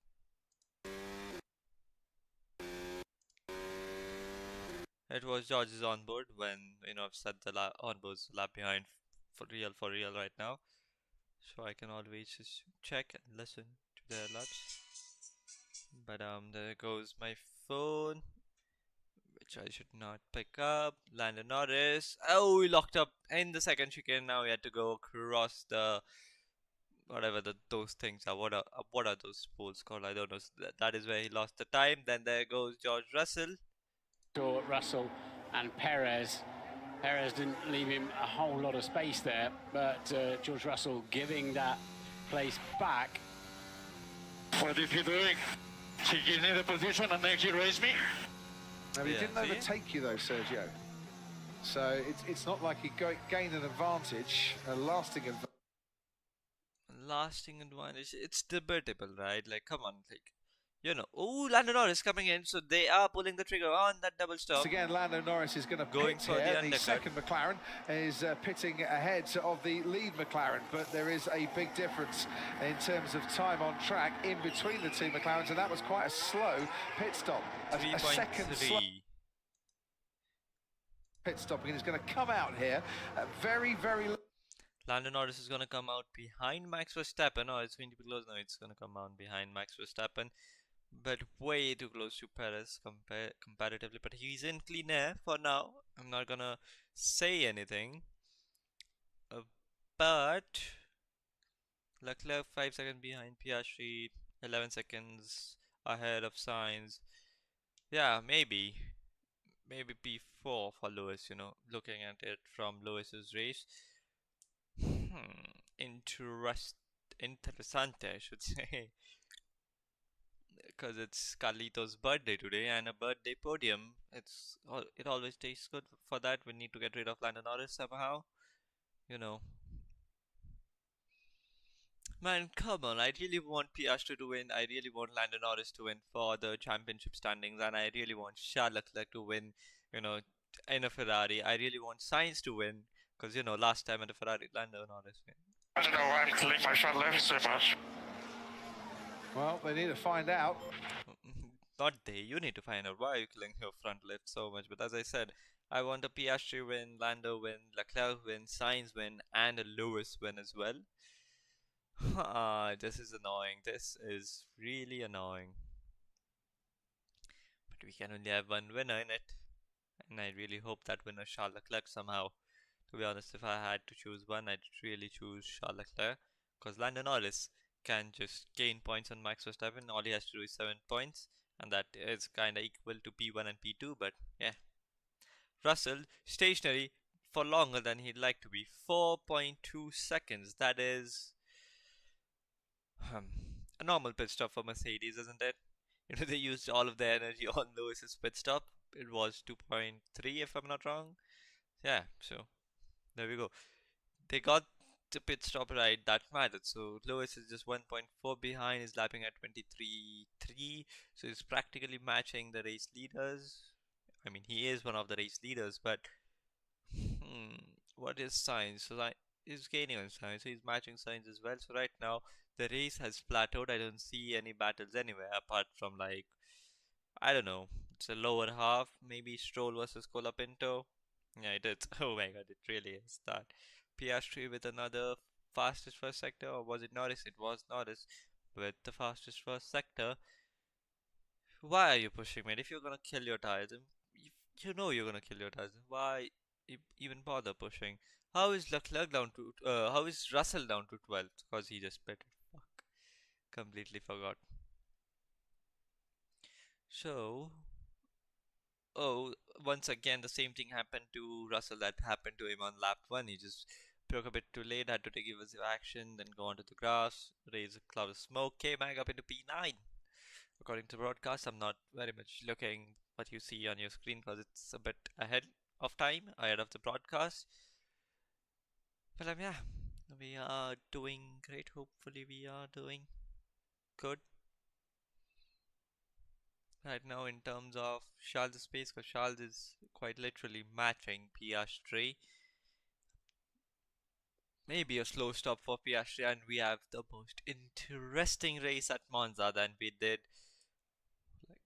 S2: It was George's onboard when, I've set the onboard's lap behind for real right now. So I can always just check and listen to their laps. But there goes my phone, which I should not pick up. Lando Norris. Oh, we locked up in the second chicane. Now we had to go across the whatever those things are. What are those poles called? I don't know. So that is where he lost the time. Then there goes George Russell.
S3: Russell and Perez. Perez didn't leave him a whole lot of space there, but George Russell giving that place back.
S9: What is he doing? He gives me the position and then he raised me.
S1: No, he didn't overtake you though, Sergio. So it's not like he gained an advantage, a lasting advantage.
S2: Lasting advantage. It's debatable, right? Like, come on, like. Oh, Lando Norris coming in, so they are pulling the trigger on that double stop.
S1: Once again, Lando Norris is going to
S2: going
S1: pit
S2: for
S1: here.
S2: the
S1: The second McLaren is pitting ahead of the lead McLaren, but there is a big difference in terms of time on track in between the two McLarens, and that was quite a slow pit stop. A second slow pit stop, and he's going to come out here very
S2: Lando Norris is going to come out behind Max Verstappen. Oh, it's going to be close. No, it's going to come out behind Max Verstappen, but way too close to Perez comparatively. But he's in clean air for now. I'm not going to say anything. But Leclerc 5 seconds behind Piastri, 11 seconds ahead of Sainz. Yeah, maybe P4 for Lewis, looking at it from Lewis's race. Interessante, I should say, because it's Carlito's birthday today and a birthday podium. It always tastes good. For that, we need to get rid of Lando Norris somehow. Man, come on! I really want Piastri to win. I really want Lando Norris to win for the championship standings, and I really want Charles Leclerc to win. In a Ferrari. I really want Sainz to win. Because, last time at the Ferrari, Lando Norris win.
S9: I don't know why I'm killing my front left so much.
S1: Well, they need to find out.
S2: Not they. You need to find out why you're killing your front left so much. But as I said, I want a Piastri win, Lando win, Leclerc win, Sainz win, and a Lewis win as well. This is annoying. This is really annoying. But we can only have one winner in it. And I really hope that winner Charles Leclerc somehow. To be honest, if I had to choose one, I'd really choose Charles Leclerc, because Lando Norris can just gain points on Max Verstappen. All he has to do is 7 points, and that is kind of equal to P1 and P2, but yeah. Russell, stationary for longer than he'd like to be. 4.2 seconds. That is a normal pit stop for Mercedes, isn't it? They used all of their energy on Lewis's pit stop. It was 2.3 if I'm not wrong. Yeah, so there we go. They got the pit stop right that mattered. So Lewis is just 1.4 behind, is lapping at 23.3, so he's practically matching the race leaders. I mean, he is one of the race leaders, but what is Sainz? So he's gaining on Sainz, so he's matching Sainz as well. So right now the race has plateaued. I don't see any battles anywhere apart from, like, I don't know, it's a lower half, maybe Stroll versus Colapinto. Yeah, it is. Oh my god, it really is that. Piastri with another fastest first sector, or was it Norris? It was Norris with the fastest first sector. Why are you pushing, man? If you're gonna kill your tires, you know you're gonna kill your tires. Why even bother pushing? How is Leclerc down to? How is Russell down to 12th? Because he just pitted. Fuck, completely forgot. So, oh, once again, the same thing happened to Russell that happened to him on lap 1. He just broke a bit too late, had to take evasive action, then go onto the grass, raise a cloud of smoke, came back up into P9. According to broadcast, I'm not very much looking what you see on your screen because it's a bit ahead of time, ahead of the broadcast. But yeah, we are doing great. Hopefully we are doing good right now in terms of Charles' pace, because Charles is quite literally matching Piastri. Maybe a slow stop for Piastri, and we have the most interesting race at Monza than we did like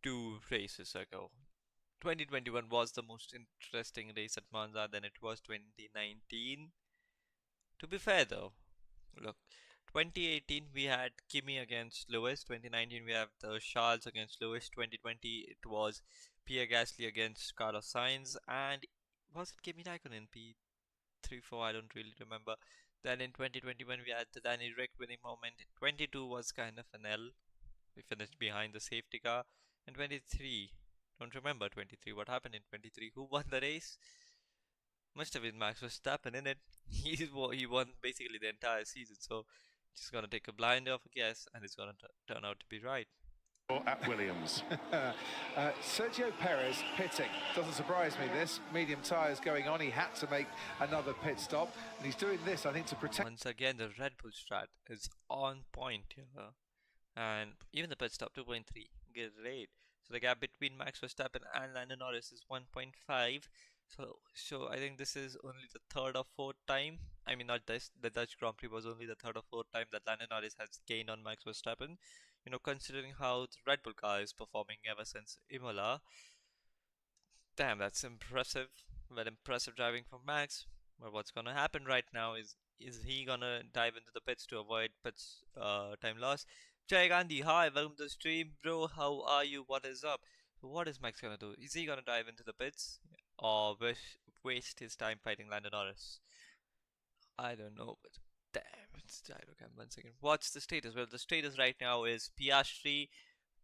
S2: 2 races ago. 2021 was the most interesting race at Monza than it was 2019. To be fair though, look, 2018 we had Kimi against Lewis, 2019 we have the Charles against Lewis, 2020 it was Pierre Gasly against Carlos Sainz, and was it Kimi Raikkonen P3-4? I don't really remember. Then in 2021 we had the Danny Rick winning moment. 22 was kind of an L. We finished behind the safety car. And 23, don't remember 23. What happened in 23? Who won the race? Must have been Max Verstappen, in it. He won basically the entire season. So just gonna take a blind of a guess, and it's gonna turn out to be right.
S6: At Williams.
S1: Sergio Perez pitting. Doesn't surprise me, this. Medium tyres going on. He had to make another pit stop. And he's doing this, I think, to protect...
S2: Once again, the Red Bull strat is on point here. And even the pit stop, 2.3. Great. So the gap between Max Verstappen and Lando Norris is 1.5. So I think this is only the 3rd or 4th time. I mean, not this. The Dutch Grand Prix was only the 3rd or 4th time that Lando Norris has gained on Max Verstappen. You know, considering how the Red Bull car is performing ever since Imola. Damn, that's impressive. Well, impressive driving from Max. But what's gonna happen right now is he gonna dive into the pits to avoid pits time loss? Jay Gandhi, hi, welcome to the stream, bro. How are you? What is up? What is Max gonna do? Is he gonna dive into the pits or waste his time fighting Lando Norris? I don't know, but damn, it's gyro-cam. One second. What's the status? Well, the status right now is Piastri,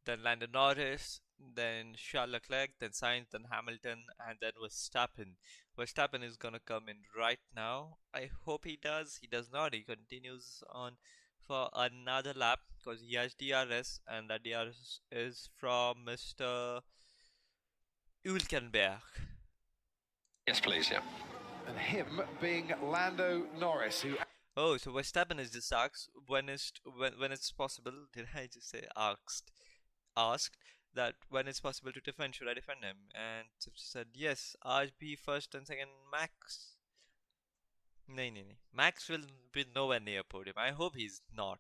S2: then Lando Norris, then Charles Leclerc, then Sainz, then Hamilton, and then Verstappen. Verstappen is gonna come in right now. I hope he does. He does not. He continues on for another lap because he has DRS, and that DRS is from Mr. Hülkenberg.
S5: Yes, please, yeah.
S1: And him being Lando Norris, who...
S2: Oh, so Verstappen is just asked when it's possible. Did I just say asked that when it's possible to defend? Should I defend him? And said yes. RB first and second Max. No. Max will be nowhere near podium. I hope he's not.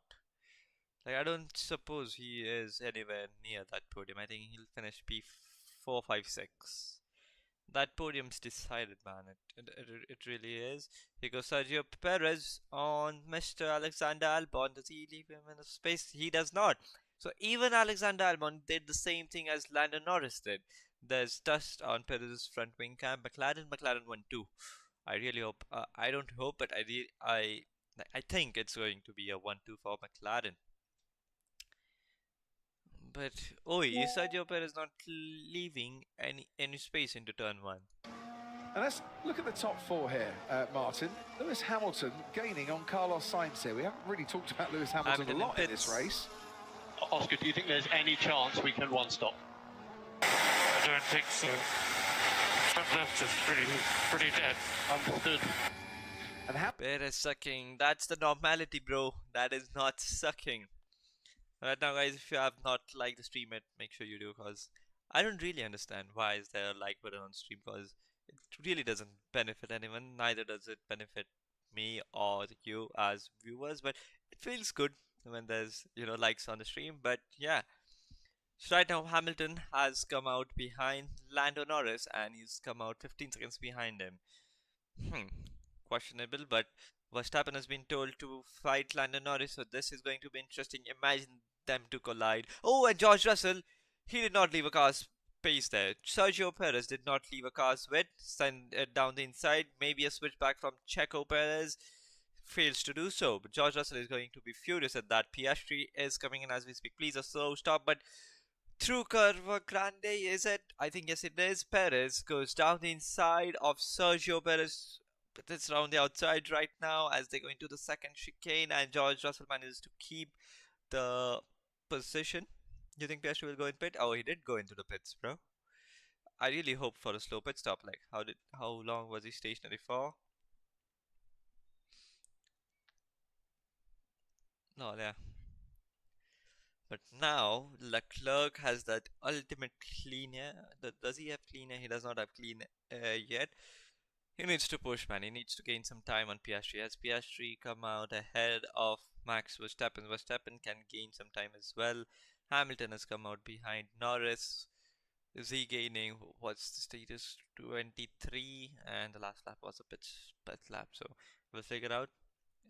S2: Like, I don't suppose he is anywhere near that podium. I think he'll finish P4, 5, 6. That podium's decided, man. It really is. Here goes Sergio Perez on Mr. Alexander Albon. Does he leave him in a space? He does not. So even Alexander Albon did the same thing as Lando Norris did. There's dust on Perez's front wing cam. McLaren won 2. I really hope. I don't hope, but I think it's going to be a 1-2 for McLaren. But Sergio Perez not leaving any space into turn 1.
S1: And let's look at the top 4 here, Martin. Lewis Hamilton gaining on Carlos Sainz here. We haven't really talked about Lewis Hamilton a lot in this race.
S5: Oscar, do you think there's any chance we can one stop?
S7: I don't think so. Front left is pretty dead.
S5: Understood.
S1: And how
S2: Perez sucking. That's the normality, bro. That is not sucking. Right now, guys, if you have not liked the stream yet, make sure you do, because I don't really understand why is there a like button on stream, because it really doesn't benefit anyone. Neither does it benefit me or you as viewers, but it feels good when there's, you know, likes on the stream. But yeah, so right now Hamilton has come out behind Lando Norris, and he's come out 15 seconds behind him. Questionable, but Verstappen has been told to fight Lando Norris, so this is going to be interesting. Imagine them to collide. Oh, and George Russell, he did not leave a car's pace there. Sergio Perez did not leave a car's width, send it down the inside. Maybe a switchback from Checo Perez. Fails to do so, but George Russell is going to be furious at that. Piastri is coming in as we speak. Please, a slow stop, but through Curva Grande, is it? I think yes, it is. Perez goes down the inside of Sergio Perez, but it's around the outside right now as they go into the second chicane, and George Russell manages to keep the position. You think Piastri will go in pit? Oh, he did go into the pits, bro. I really hope for a slow pit stop. Like, how long was he stationary for? No, yeah. But now Leclerc has that ultimate clean air. Does he have clean air? He does not have clean air yet. He needs to push, man. He needs to gain some time on Piastri. Has Piastri come out ahead of Max Verstappen? Verstappen can gain some time as well. Hamilton has come out behind Norris. Is he gaining? What's the status? 23, and the last lap was a pit lap. So we'll figure out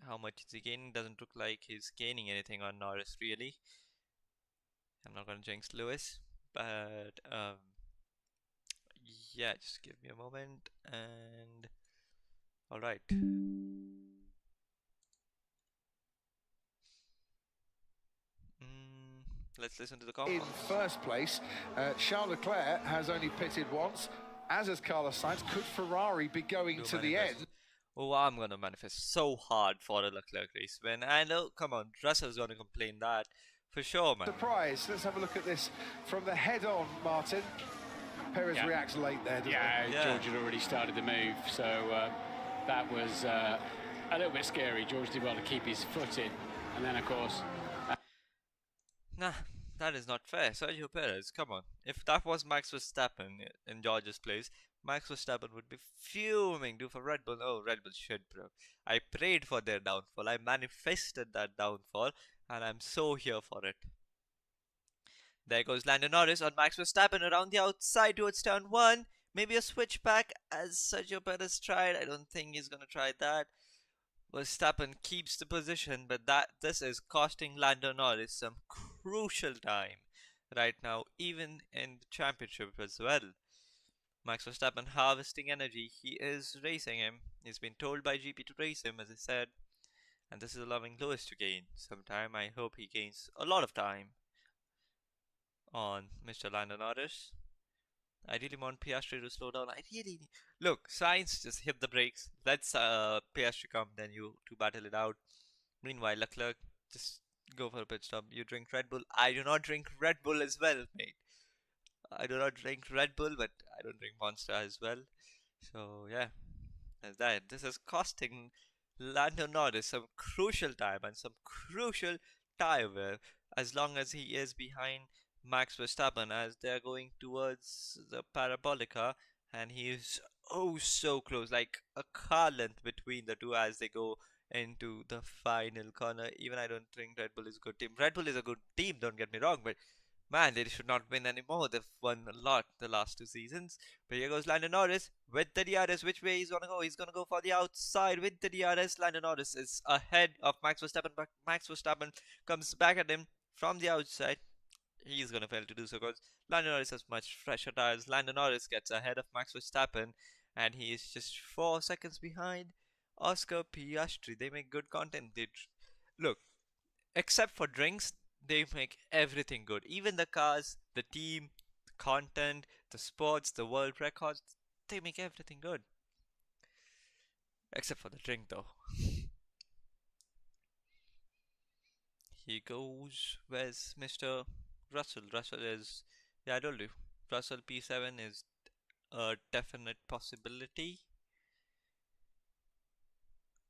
S2: how much is he gaining. Doesn't look like he's gaining anything on Norris really. I'm not gonna jinx Lewis, but yeah, just give me a moment. And all right. Let's listen to the call.
S1: in first place, Charles Leclerc has only pitted once, as has Carlos Sainz. Could Ferrari be going to the end?
S2: Oh, I'm gonna manifest so hard for a Leclerc race win. I know, come on, Russell's gonna complain that for sure, man.
S1: Surprise. Let's have a look at this from the head-on, Martin. Perez reacts late there, doesn't he?
S3: George had already started the move, so that was a little bit scary. George did well to keep his foot in, and then, of course...
S2: Nah, that is not fair. Sergio Perez, come on. If that was Max Verstappen in George's place, Max Verstappen would be fuming. Do for Red Bull. Oh, Red Bull should, bro. I prayed for their downfall. I manifested that downfall, and I'm so here for it. There goes Lando Norris on Max Verstappen around the outside towards turn 1. Maybe a switchback as Sergio Perez tried. I don't think he's gonna try that. Verstappen keeps the position, but this is costing Lando Norris some crucial time right now, even in the championship as well. Max Verstappen harvesting energy. He is racing him. He's been told by GP to race him, as I said. And this is allowing Lewis to gain some time. I hope he gains a lot of time on Mr. Lando Norris. I really want Piastri to slow down. I really need... Look, Sainz just hit the brakes. Let's Piastri come, then you to battle it out. Meanwhile, Leclerc, just go for a pit stop. You drink Red Bull. I do not drink Red Bull as well, mate. I do not drink Red Bull, but I don't drink Monster as well. So yeah, that's that. This is costing Lando Norris some crucial time and some crucial tire wear, as long as he is behind Max Verstappen as they're going towards the Parabolica, and he is oh so close, like a car length between the two as they go into the final corner. Even I don't think Red Bull is a good team. Red Bull is a good team, don't get me wrong, but man, they should not win anymore. They've won a lot the last 2 seasons. But here goes Lando Norris with the DRS. Which way he's gonna go? He's gonna go for the outside with the DRS. Lando Norris is ahead of Max Verstappen, but Max Verstappen comes back at him from the outside. He's gonna fail to do so because Lando Norris has much fresher tires. Lando Norris gets ahead of Max Verstappen, and he is just 4 seconds behind Oscar Piastri. They make good content. Look, except for drinks, they make everything good. Even the cars, the team, the content, the sports, the world records, they make everything good. Except for the drink though. He goes, where's Mr. Russell? Russell is, yeah, I told you, Russell P7 is a definite possibility.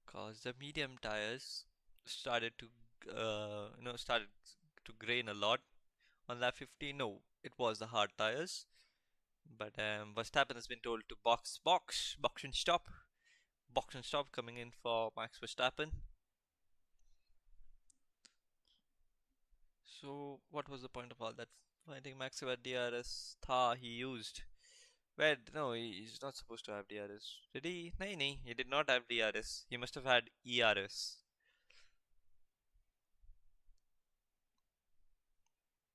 S2: Cause the medium tires started to started to grain a lot on lap 15. No, it was the hard tires. But Verstappen has been told to box and stop. Box and stop coming in for Max Verstappen. So what was the point of all that? I think Max had DRS tha he used. Wait, no, he's not supposed to have DRS. Did he? No, he did not have DRS. He must have had ERS.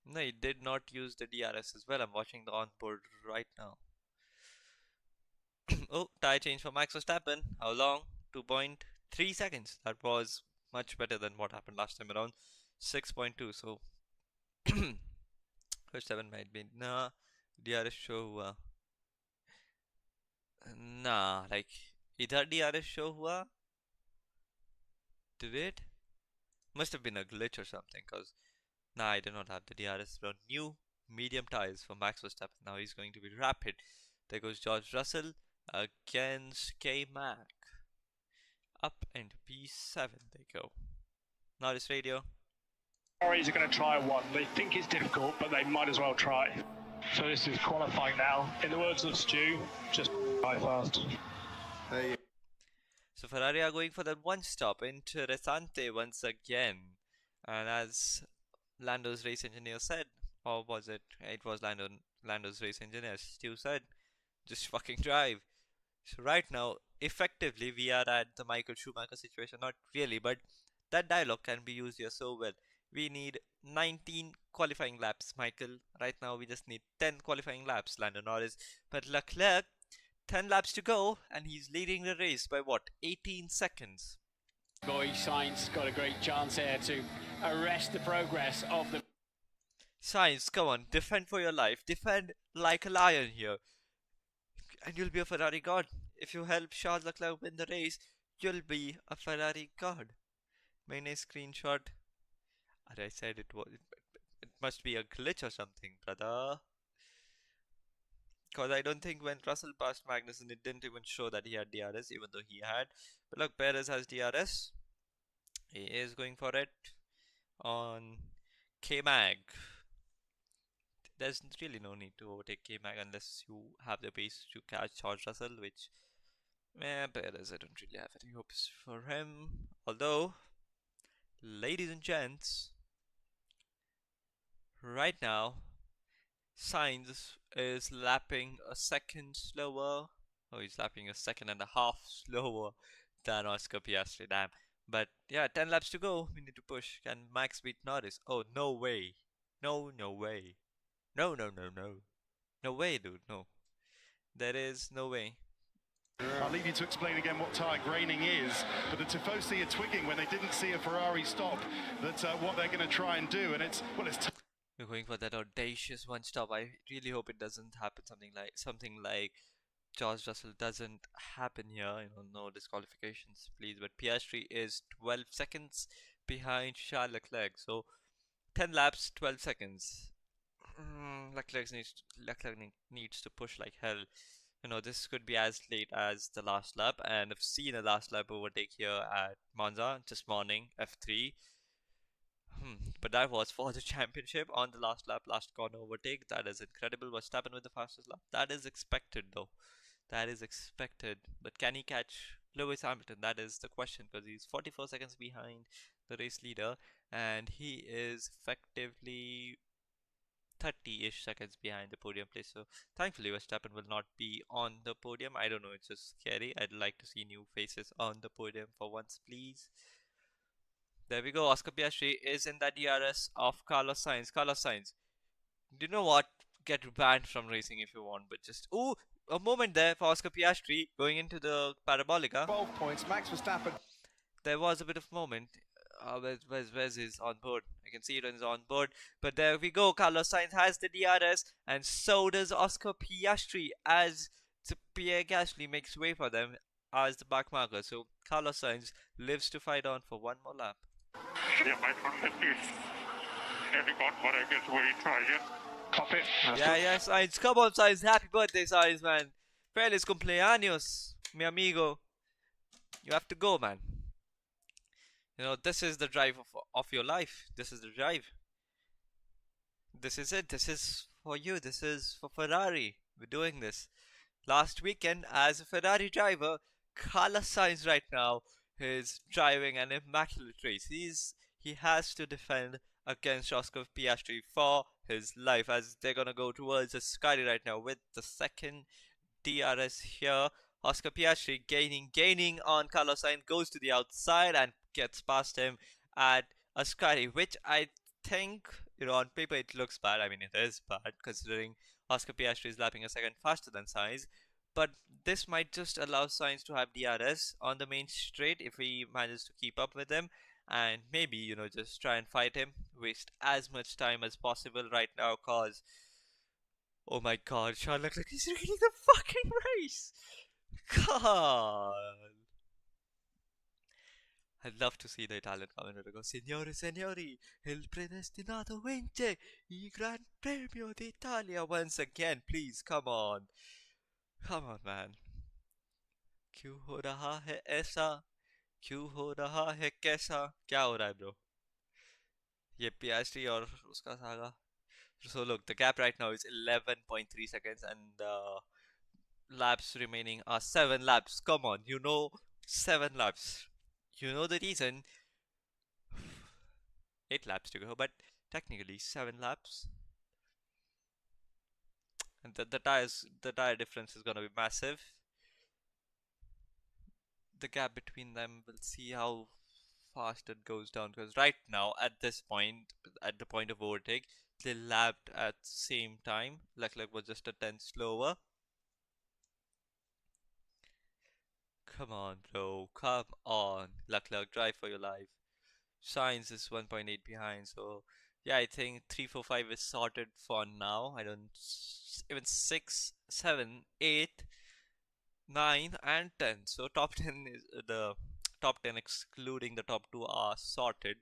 S2: No, he did not use the DRS as well. I'm watching the onboard right now. Oh, tire change for Max Verstappen. How long? 2.3 seconds. That was much better than what happened last time around. 6.2. So Verstappen might be nah. DRS show nah, like either DRS show hua? Did it? Must have been a glitch or something, cause nah, I do not have the DRS. But new medium tires for Max Verstappen. Now he's going to be rapid. There goes George Russell against K-Mac. Up into P7 they go. Now this radio.
S7: Ferraris are going to try one. They think it's difficult, but they might as well try. So this is qualifying now. In the words of Stu, just try fast.
S2: So Ferrari are going for that one stop into Resante once again. And as Lando's race engineer said, or was it? It was Lando's race engineer, Stu said, just fucking drive. So right now, effectively, we are at the Michael Schumacher situation. Not really, but that dialogue can be used here so well. We need 19 qualifying laps, Michael. Right now, we just need 10 qualifying laps, Lando Norris. But Leclerc, 10 laps to go, and he's leading the race by what? 18 seconds.
S3: Boy, Sainz got a great chance here to arrest the progress of the...
S2: Sainz, come on, defend for your life. Defend like a lion here. And you'll be a Ferrari god. If you help Charles Leclerc win the race, you'll be a Ferrari god. Main screenshot. As I said, it must be a glitch or something, brother. Because I don't think when Russell passed Magnussen, it didn't even show that he had DRS, even though he had. But look, Perez has DRS. He is going for it on K-Mag. There's really no need to overtake K-Mag unless you have the pace to catch George Russell, which, Perez, I don't really have any hopes for him. Although, ladies and gents, right now, Sainz is lapping a second slower. Oh, he's lapping a second and a half slower than Oscar Piastri, damn. But yeah, 10 laps to go. We need to push. Can Max beat Norris? Oh, no way. No way. No. No way, dude. No. There is no way.
S6: I'll leave you to explain again what tyre graining is, but the Tifosi are twigging when they didn't see a Ferrari stop that what they're going to try and do, and it's
S2: We're going for that audacious one stop. I really hope it doesn't happen. Something like George Russell doesn't happen here. No disqualifications, please. But Piastri is 12 seconds behind Charles Leclerc. So 10 laps, 12 seconds. Leclerc needs to push like hell. This could be as late as the last lap, and I've seen a last lap overtake here at Monza this morning, F3. But that was for the championship on the last lap, last corner overtake. That is incredible. Verstappen with the fastest lap. That is expected, though. That is expected. But can he catch Lewis Hamilton? That is the question, because he's 44 seconds behind the race leader, and he is effectively 30-ish seconds behind the podium place. So thankfully Verstappen will not be on the podium. I don't know, it's just scary. I'd like to see new faces on the podium for once, please. There we go. Oscar Piastri is in that DRS of Carlos Sainz. Carlos Sainz, do you know what? Get banned from racing if you want, but just a moment there for Oscar Piastri going into the Parabolica.
S1: 12 points. Max Verstappen.
S2: There was a bit of moment. Where's his on board? I can see it on his on board. But there we go. Carlos Sainz has the DRS, and so does Oscar Piastri, as Pierre Gasly makes way for them as the back marker. So Carlos Sainz lives to fight on for one more lap.
S9: Yeah, my friend, please. Any God, what I guess we try here.
S7: Copy.
S2: Yeah, Sainz. Come on, Sainz. Happy birthday, Sainz, man. Feliz cumpleaños, mi amigo. You have to go, man. You know, this is the drive of your life. This is the drive. This is it. This is for you. This is for Ferrari. We're doing this. Last weekend, as a Ferrari driver, Carlos Sainz right now is driving an immaculate race. He has to defend against Oscar Piastri for his life, as they're gonna go towards the Sky right now with the second DRS here. Oscar Piastri gaining on Carlos Sainz, goes to the outside and gets past him at Ascari, which I think, you know, on paper it looks bad. I mean, it is bad considering Oscar Piastri is lapping a second faster than Sainz. But this might just allow Sainz to have DRS on the main straight if he manages to keep up with him, and maybe, you know, just try and fight him, waste as much time as possible right now, cause oh my god, Charles Leclerc is winning the fucking race. God, I'd love to see the Italian commentator go, Signore, signori, il predestinato vince il Gran Premio d'Italia once again. Please, come on. Come on, man. क्यों हो रहा है ऐसा? क्यों हो रहा है कैसा? क्या हो रहा है, bro? ये Piastri और उसका saga. So look, the gap right now is 11.3 seconds and the laps remaining are 7 laps. Come on, you know, 7 laps. You know the reason. 8 laps to go, but technically 7 laps. And the tire difference is gonna be massive. The gap between them, we'll see how fast it goes down, because right now at this point, at the point of overtake, they lapped at same time. Leclerc was just a 10 slower. Come on, bro, come on. Leclerc, drive for your life. Sainz is 1.8 behind, so yeah, I think 3, 4, 5 is sorted for now. I don't even 6, 7, 8, 9 and 10. So top 10 is the top 10 excluding the top 2 are sorted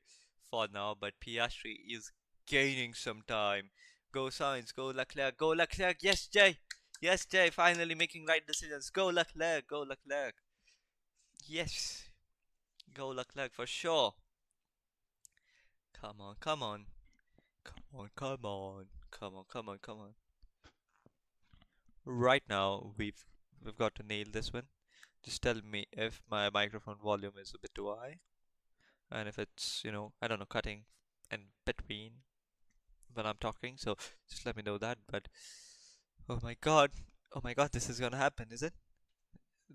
S2: for now, but Piastri is gaining some time. Go Sainz, go Leclerc, go Leclerc. Yes, Jay. Yes, Jay, finally making right decisions. Go Leclerc, go Leclerc. Yes. Go Leclerc for sure. Come on, come on. Come on, come on. Come on, come on, come on. Right now, we've got to nail this one. Just tell me if my microphone volume is a bit too high, and if it's, you know, I don't know, cutting in between when I'm talking. So just let me know that. But oh my god, this is gonna happen, is it?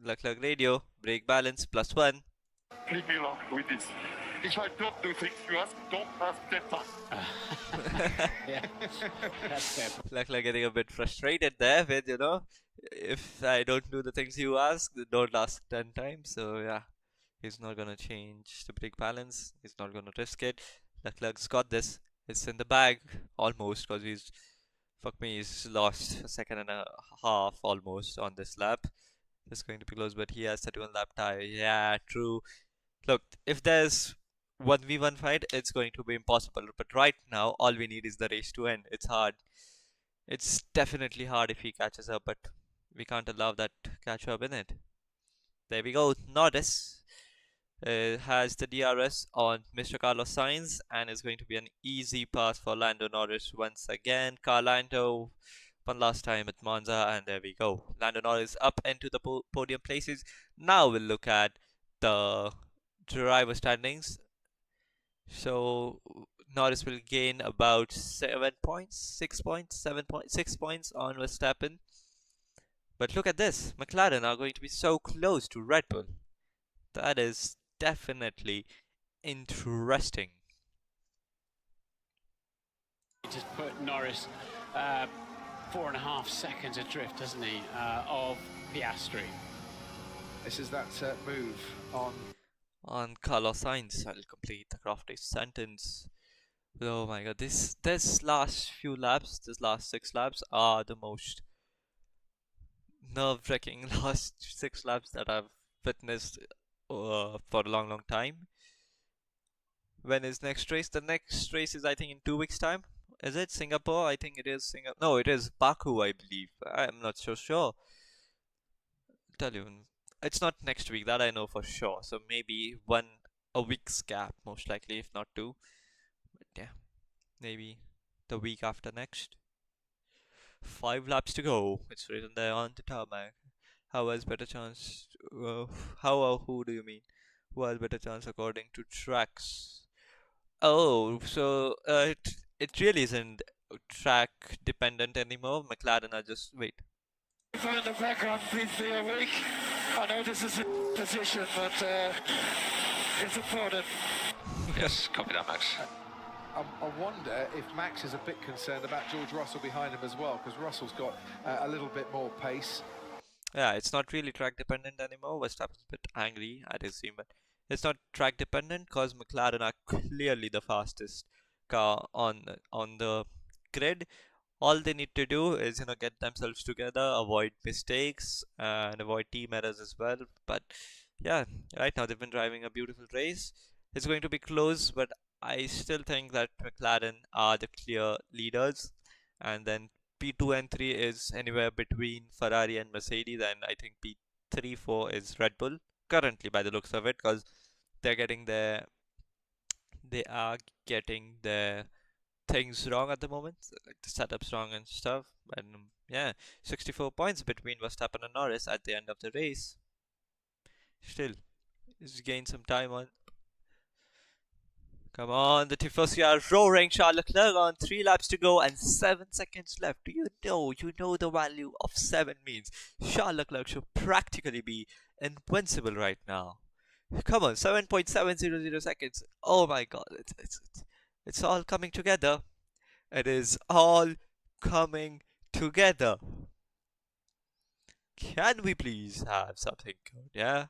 S2: Leclerc radio, brake balance +1.
S9: Leave me alone with this. If I don't do things you ask, don't ask them.
S3: Yeah, that's fair.
S2: Leclerc getting a bit frustrated there with, you know, if I don't do the things you ask, don't ask 10 times. So yeah, he's not gonna change the brake balance. He's not gonna risk it. Leclerc's got this. It's in the bag almost, because he's lost a second and a half almost on this lap. It's going to be close, but he has 31 lap tire. Yeah, true. Look, if there's 1v1 fight, it's going to be impossible. But right now, all we need is the race to end. It's hard. It's definitely hard if he catches up, but we can't allow that catch up in it. There we go. Norris has the DRS on Mr. Carlos Sainz, and it's going to be an easy pass for Lando Norris once again. Lando one last time at Monza, and there we go. Lando Norris up into the podium places. Now we'll look at the driver standings. So Norris will gain about 7 points, 6 points, 7 points, 6 points on Verstappen. But look at this, McLaren are going to be so close to Red Bull. That is definitely interesting.
S3: Just put Norris 4.5 seconds adrift, doesn't he, of Piastri.
S1: This is that move
S2: on Carlos Sainz. I'll complete the crafty sentence. Oh my god, this last few laps, this last 6 laps are the most nerve-wracking last 6 laps that I've witnessed for a long time. When is next race? The next race is, I think, in 2 weeks time. Is it Singapore? I think it is Singapore. No, it is Baku, I believe. I'm not so sure. I'll tell you, it's not next week, that I know for sure. So maybe one a week's gap, most likely, if not 2. But yeah, maybe the week after next. 5 laps to go. It's written there on the tarmac. Who has better chance? Who do you mean? Who has better chance according to tracks? Oh, so it really isn't track dependent anymore. McLaren are just wait.
S9: In the background, please be awake. I know this is a position, but it's important.
S10: Yes, copy that, Max.
S1: I wonder if Max is a bit concerned about George Russell behind him as well, because Russell's got a little bit more pace.
S2: Yeah, it's not really track dependent anymore. Verstappen's a bit angry at his team, but it's not track dependent because McLaren are clearly the fastest car on the grid. All they need to do is get themselves together, avoid mistakes, and avoid team errors as well. But yeah, right now they've been driving a beautiful race. It's going to be close, but I still think that McLaren are the clear leaders, and then P2 and 3 is anywhere between Ferrari and Mercedes, and I think P3, 4 is Red Bull currently by the looks of it, because they are getting their things wrong at the moment, like the setup's wrong and stuff. And yeah, 64 points between Verstappen and Norris at the end of the race. Still, he's gained some time on. Come on, the Tifosi are roaring. Charles Leclerc on 3 laps to go and 7 seconds left. Do you know the value of 7 means? Charles Leclerc should practically be invincible right now. Come on, 7.700 seconds. Oh my god, it's all coming together. It is all coming together. Can we please have something good, yeah?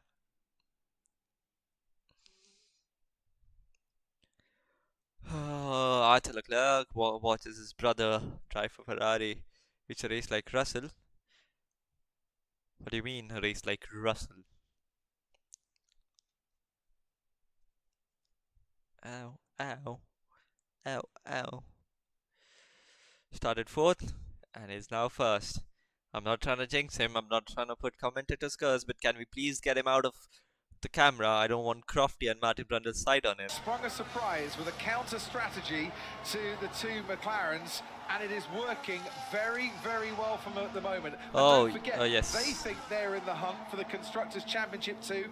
S2: Arthur Leclerc watches his brother drive for Ferrari, which a race like Russell. What do you mean, a race like Russell? Ow, ow, ow, ow. Started 4th and is now 1st. I'm not trying to jinx him, I'm not trying to put commentators' curse, but can we please get him out of the camera? I don't want Crofty and Martin Brundle's side on him.
S1: Sprung a surprise with a counter strategy to the 2 McLarens, and it is working very, very well from at the moment. And don't forget,
S2: yes.
S1: They think they're in the hunt for the Constructors' Championship too.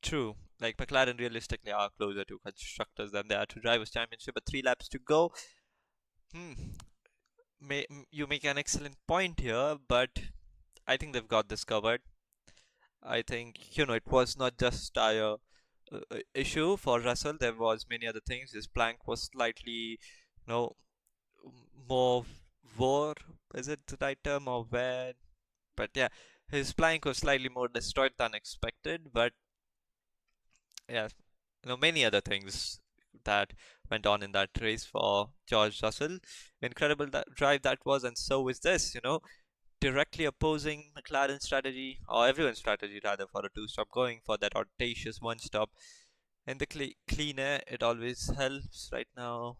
S2: True. Like, McLaren realistically are closer to Constructors than they are to Drivers' Championship, but 3 laps to go. You make an excellent point here, but I think they've got this covered. I think, it was not just tire issue for Russell. There was many other things. His plank was slightly, more wore. Is it the right term, or wear? But yeah, his plank was slightly more destroyed than expected. But yeah, many other things that went on in that race for George Russell. Incredible drive that was, and so is this, directly opposing McLaren's strategy, or everyone's strategy rather, for a 2-stop, going for that audacious 1-stop. In the clean air, it always helps. Right now,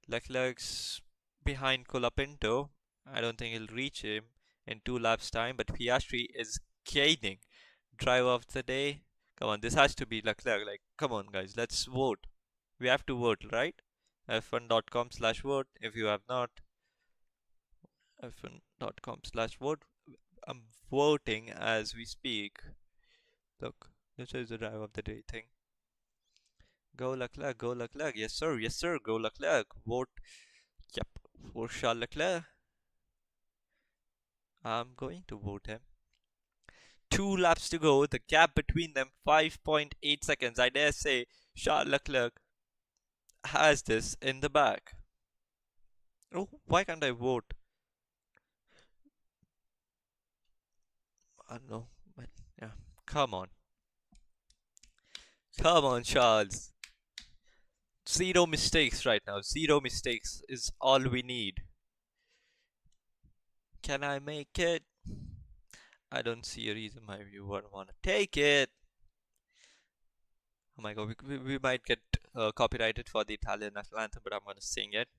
S2: Leclerc's behind Colapinto. I don't think he'll reach him in 2 laps time, but Piastri is gaining. Driver of the day. Come on, this has to be Leclerc. Like, come on guys, let's vote. We have to vote, right? f1.com/vote if you have not. f1.com/vote. I'm voting as we speak. Look, this is the drive of the day thing. Go Leclerc, go Leclerc. Yes sir, go Leclerc. Vote. Yep, for Charles Leclerc. I'm going to vote him. 2 laps to go. The gap between them 5.8 seconds. I dare say Charles Leclerc has this in the bag. Oh, why can't I vote? I don't know, but yeah, come on, Charles. 0 mistakes right now. 0 mistakes is all we need. Can I make it? I don't see a reason why you wouldn't want to take it. Oh my god, we might get copyrighted for the Italian national anthem, but I'm gonna sing it.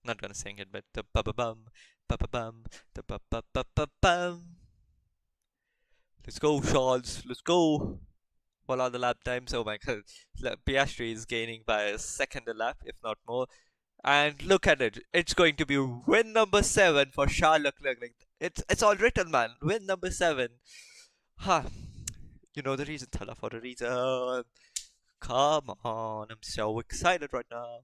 S2: Not gonna sing it, but the ba-ba-bum, ba-ba-bum, the ba-ba-ba-ba-bum. Let's go, Charles. Let's go. What are the lap times? Oh my god. Piastri is gaining by a second a lap, if not more. And look at it. It's going to be win number 7 for Charles Leclerc. Like, it's all written, man. Win number 7. Huh. You know the reason, Thala, for the reason. Come on. I'm so excited right now.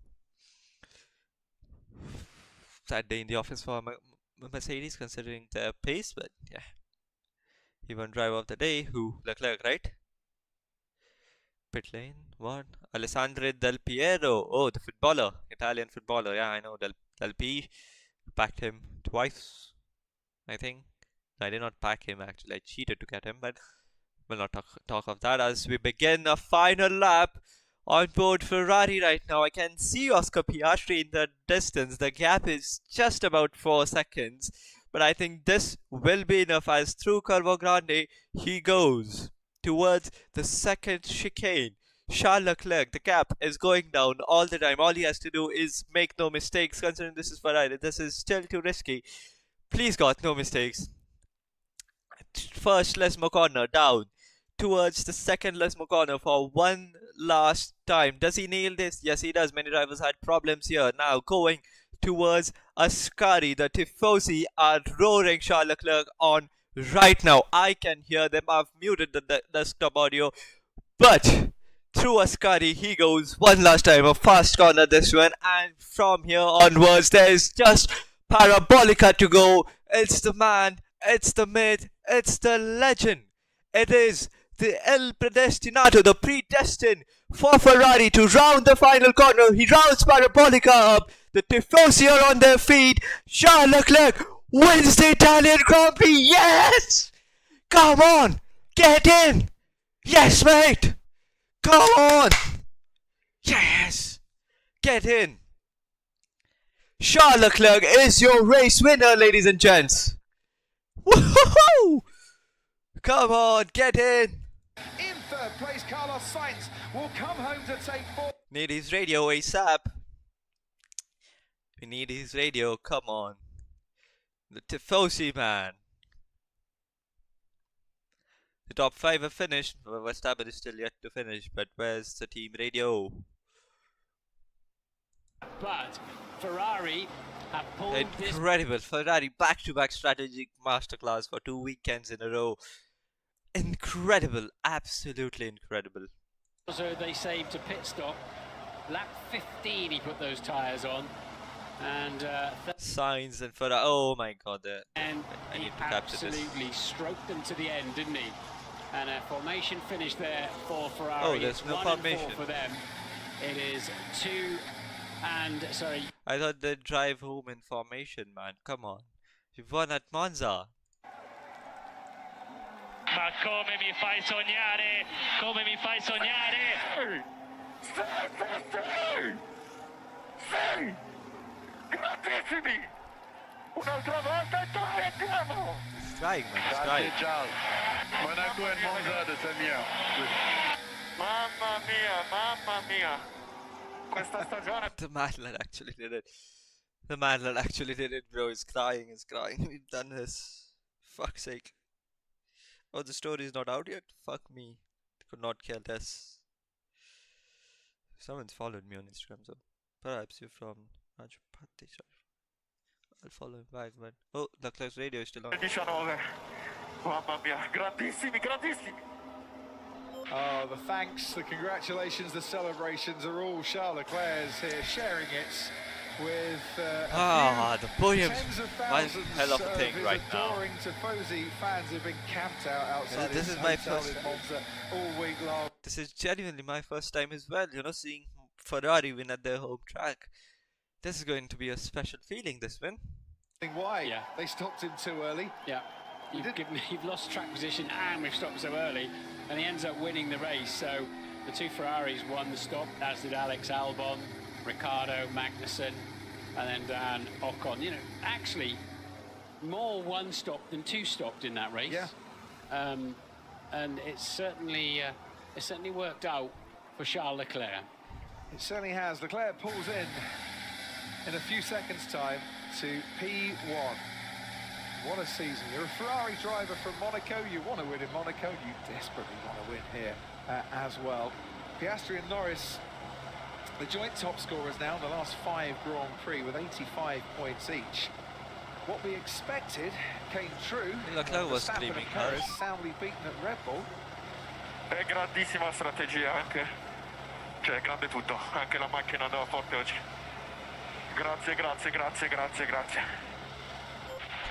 S2: Sad day in the office for Mercedes, considering their pace, but yeah. He won driver of the day. Who? Leclerc, right? Pit lane. What? Alessandro Del Piero. Oh, the footballer. Italian footballer. Yeah, I know. Del P. Packed him twice, I think. I did not pack him, actually. I cheated to get him, but we'll not talk of that as we begin a final lap on board Ferrari right now. I can see Oscar Piastri in the distance. The gap is just about 4 seconds. But I think this will be enough as through Curvo Grande he goes towards the second chicane. Charles Leclerc, the gap is going down all the time. All he has to do is make no mistakes, considering this is Ferrari. This is still too risky. Please God, no mistakes. First Lesmo corner down towards the second Lesmo corner for one last time. Does he nail this? Yes, he does. Many drivers had problems here. Now going towards Ascari. The Tifosi are roaring Charles Leclerc on right now. I can hear them. I've muted the desktop audio. But through Ascari, he goes one last time. A fast corner this one. And from here onwards, there's just Parabolica to go. It's the man. It's the myth. It's the legend. It is the El Predestinato, the predestined for Ferrari to round the final corner. He rounds Parabolica up. The Tifosi are on their feet. Charles Leclerc wins the Italian Grand Prix. Yes! Come on! Get in! Yes, mate! Come on! Yes! Get in! Charles Leclerc is your race winner, ladies and gents. Woohoo! Come on, get in!
S1: In third place, Carlos Sainz will come home to take 4.
S2: Need his radio ASAP. We need his radio, come on. The Tifosi, man. The top 5 have finished. Verstappen is still yet to finish, but where's the team radio?
S3: But Ferrari have pulled
S2: Incredible. Ferrari back-to-back strategic masterclass for 2 weekends in a row. Incredible. Absolutely incredible.
S3: So they saved a pit stop. Lap 15 he put those tyres on. And
S2: Sainz and Ferrari. Oh my god.
S3: And
S2: I
S3: he
S2: need to capture this.
S3: absolutely stroked them to the end, didn't he? And a formation finish there for Ferrari.
S2: Oh, there's
S3: it's
S2: no
S3: 1 and
S2: formation
S3: 4 for them. It is 2 and sorry.
S2: I thought they'd drive home in formation, man. Come on. You've won at Monza.
S7: Ma come mi fai sognare? Come mi fai sognare?
S9: Sì! Grandissimi! Un'altra volta e torniamo!
S2: He's trying, man. He's trying.
S6: Charles. Monaco and Monza, the same year.
S9: Mamma mia! Questa stagione...
S2: The man that actually did it. The man that actually did it, bro, is crying, We've done this. Fuck's sake. Oh, the story is not out yet? Fuck me. Could not care less. Someone's followed me on Instagram, so perhaps you're from Rajapati. I'll follow him back, man. Oh, Leclerc's radio is still on.
S9: 19. Mamma mia, grandissimi!
S1: Oh, the thanks, the congratulations, the celebrations are all Charles Leclerc's here, sharing it with
S2: the podium.
S1: tens of
S2: One
S1: thousands
S2: hell of a thing
S1: his
S2: right now.
S1: adoring Tifosi fans have been camped out outside
S2: This
S1: his
S2: is my
S1: hotel
S2: first
S1: in Monza all week long.
S2: This is genuinely my first time as well, seeing Ferrari win at their home track. This is going to be a special feeling, this win.
S1: Why?
S3: Yeah.
S1: They stopped him too early.
S3: Yeah. You've lost track position and we've stopped so early, and he ends up winning the race. So the 2 Ferraris won the stop, as did Alex Albon, Ricciardo, Magnussen, and then Dan Ocon. Actually, more 1 stop than 2 stopped in that race.
S1: Yeah.
S3: And it certainly worked out for Charles Leclerc.
S1: It certainly has. Leclerc pulls in a few seconds' time to P1. What a season. You're a Ferrari driver from Monaco. You want to win in Monaco. You desperately want to win here as well. Piastri and Norris, the joint top scorers now in the last 5 Grand Prix with 85 points each. What we expected came true.
S2: Leclerc was screaming
S1: Paris soundly beaten at Red Bull.
S11: È grandissima strategia anche, cioè grande tutto, anche la macchina andava forte oggi. Grazie, grazie, grazie, grazie, grazie.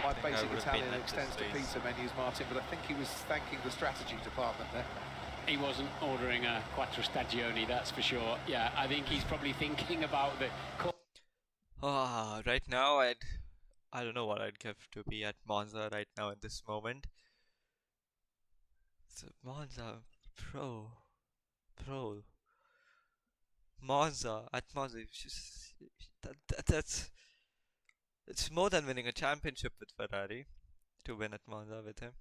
S1: My basic Italian extends to pizza menus, Martin, but I think he was thanking the strategy department there.
S3: He wasn't ordering a quattro stagioni, that's for sure. Yeah, I think he's probably thinking about the...
S2: Right now I don't know what I'd give to be at Monza right now in this moment. So Monza, Monza, at Monza, it's more than winning a championship with Ferrari to win at Monza with him.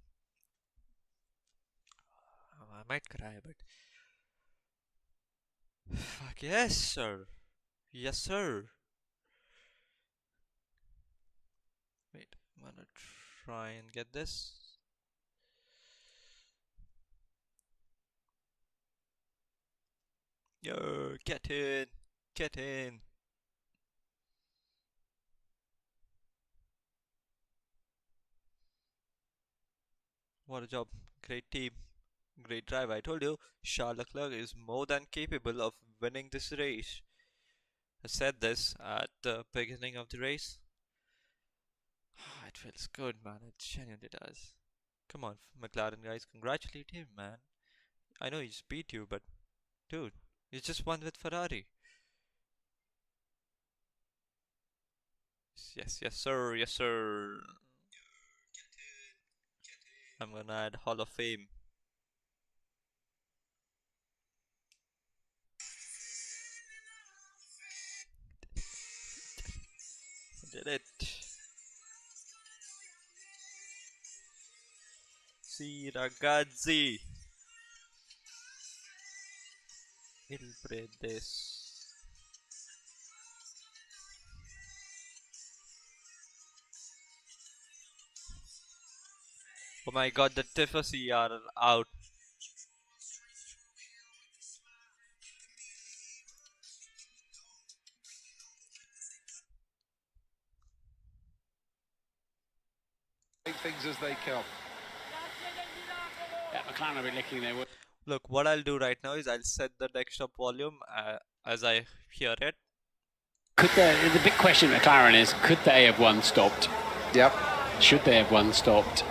S2: I might cry, but fuck yes, sir. Yes, sir. Wait, I'm gonna try and get this. Yo, get in, get in. What a job, great team, great drive. I told you, Charles Leclerc is more than capable of winning this race. I said this at the beginning of the race. It feels good, man. It genuinely does. Come on, McLaren guys, congratulate him, man. I know he just beat you, but dude, he's just won with Ferrari. Yes, yes, sir, yes, sir. I'm gonna add Hall of Fame. Did it. Sì, ragazzi. Il Predes. Oh my god, the Tifosi are out.
S1: Take things as they come.
S3: Yeah, McLaren will be licking their wood.
S2: Look, what I'll do right now is I'll set the desktop volume as I hear it.
S3: Could the big question at McLaren is, could they have won stopped?
S1: Yep.
S3: Should they have won stopped?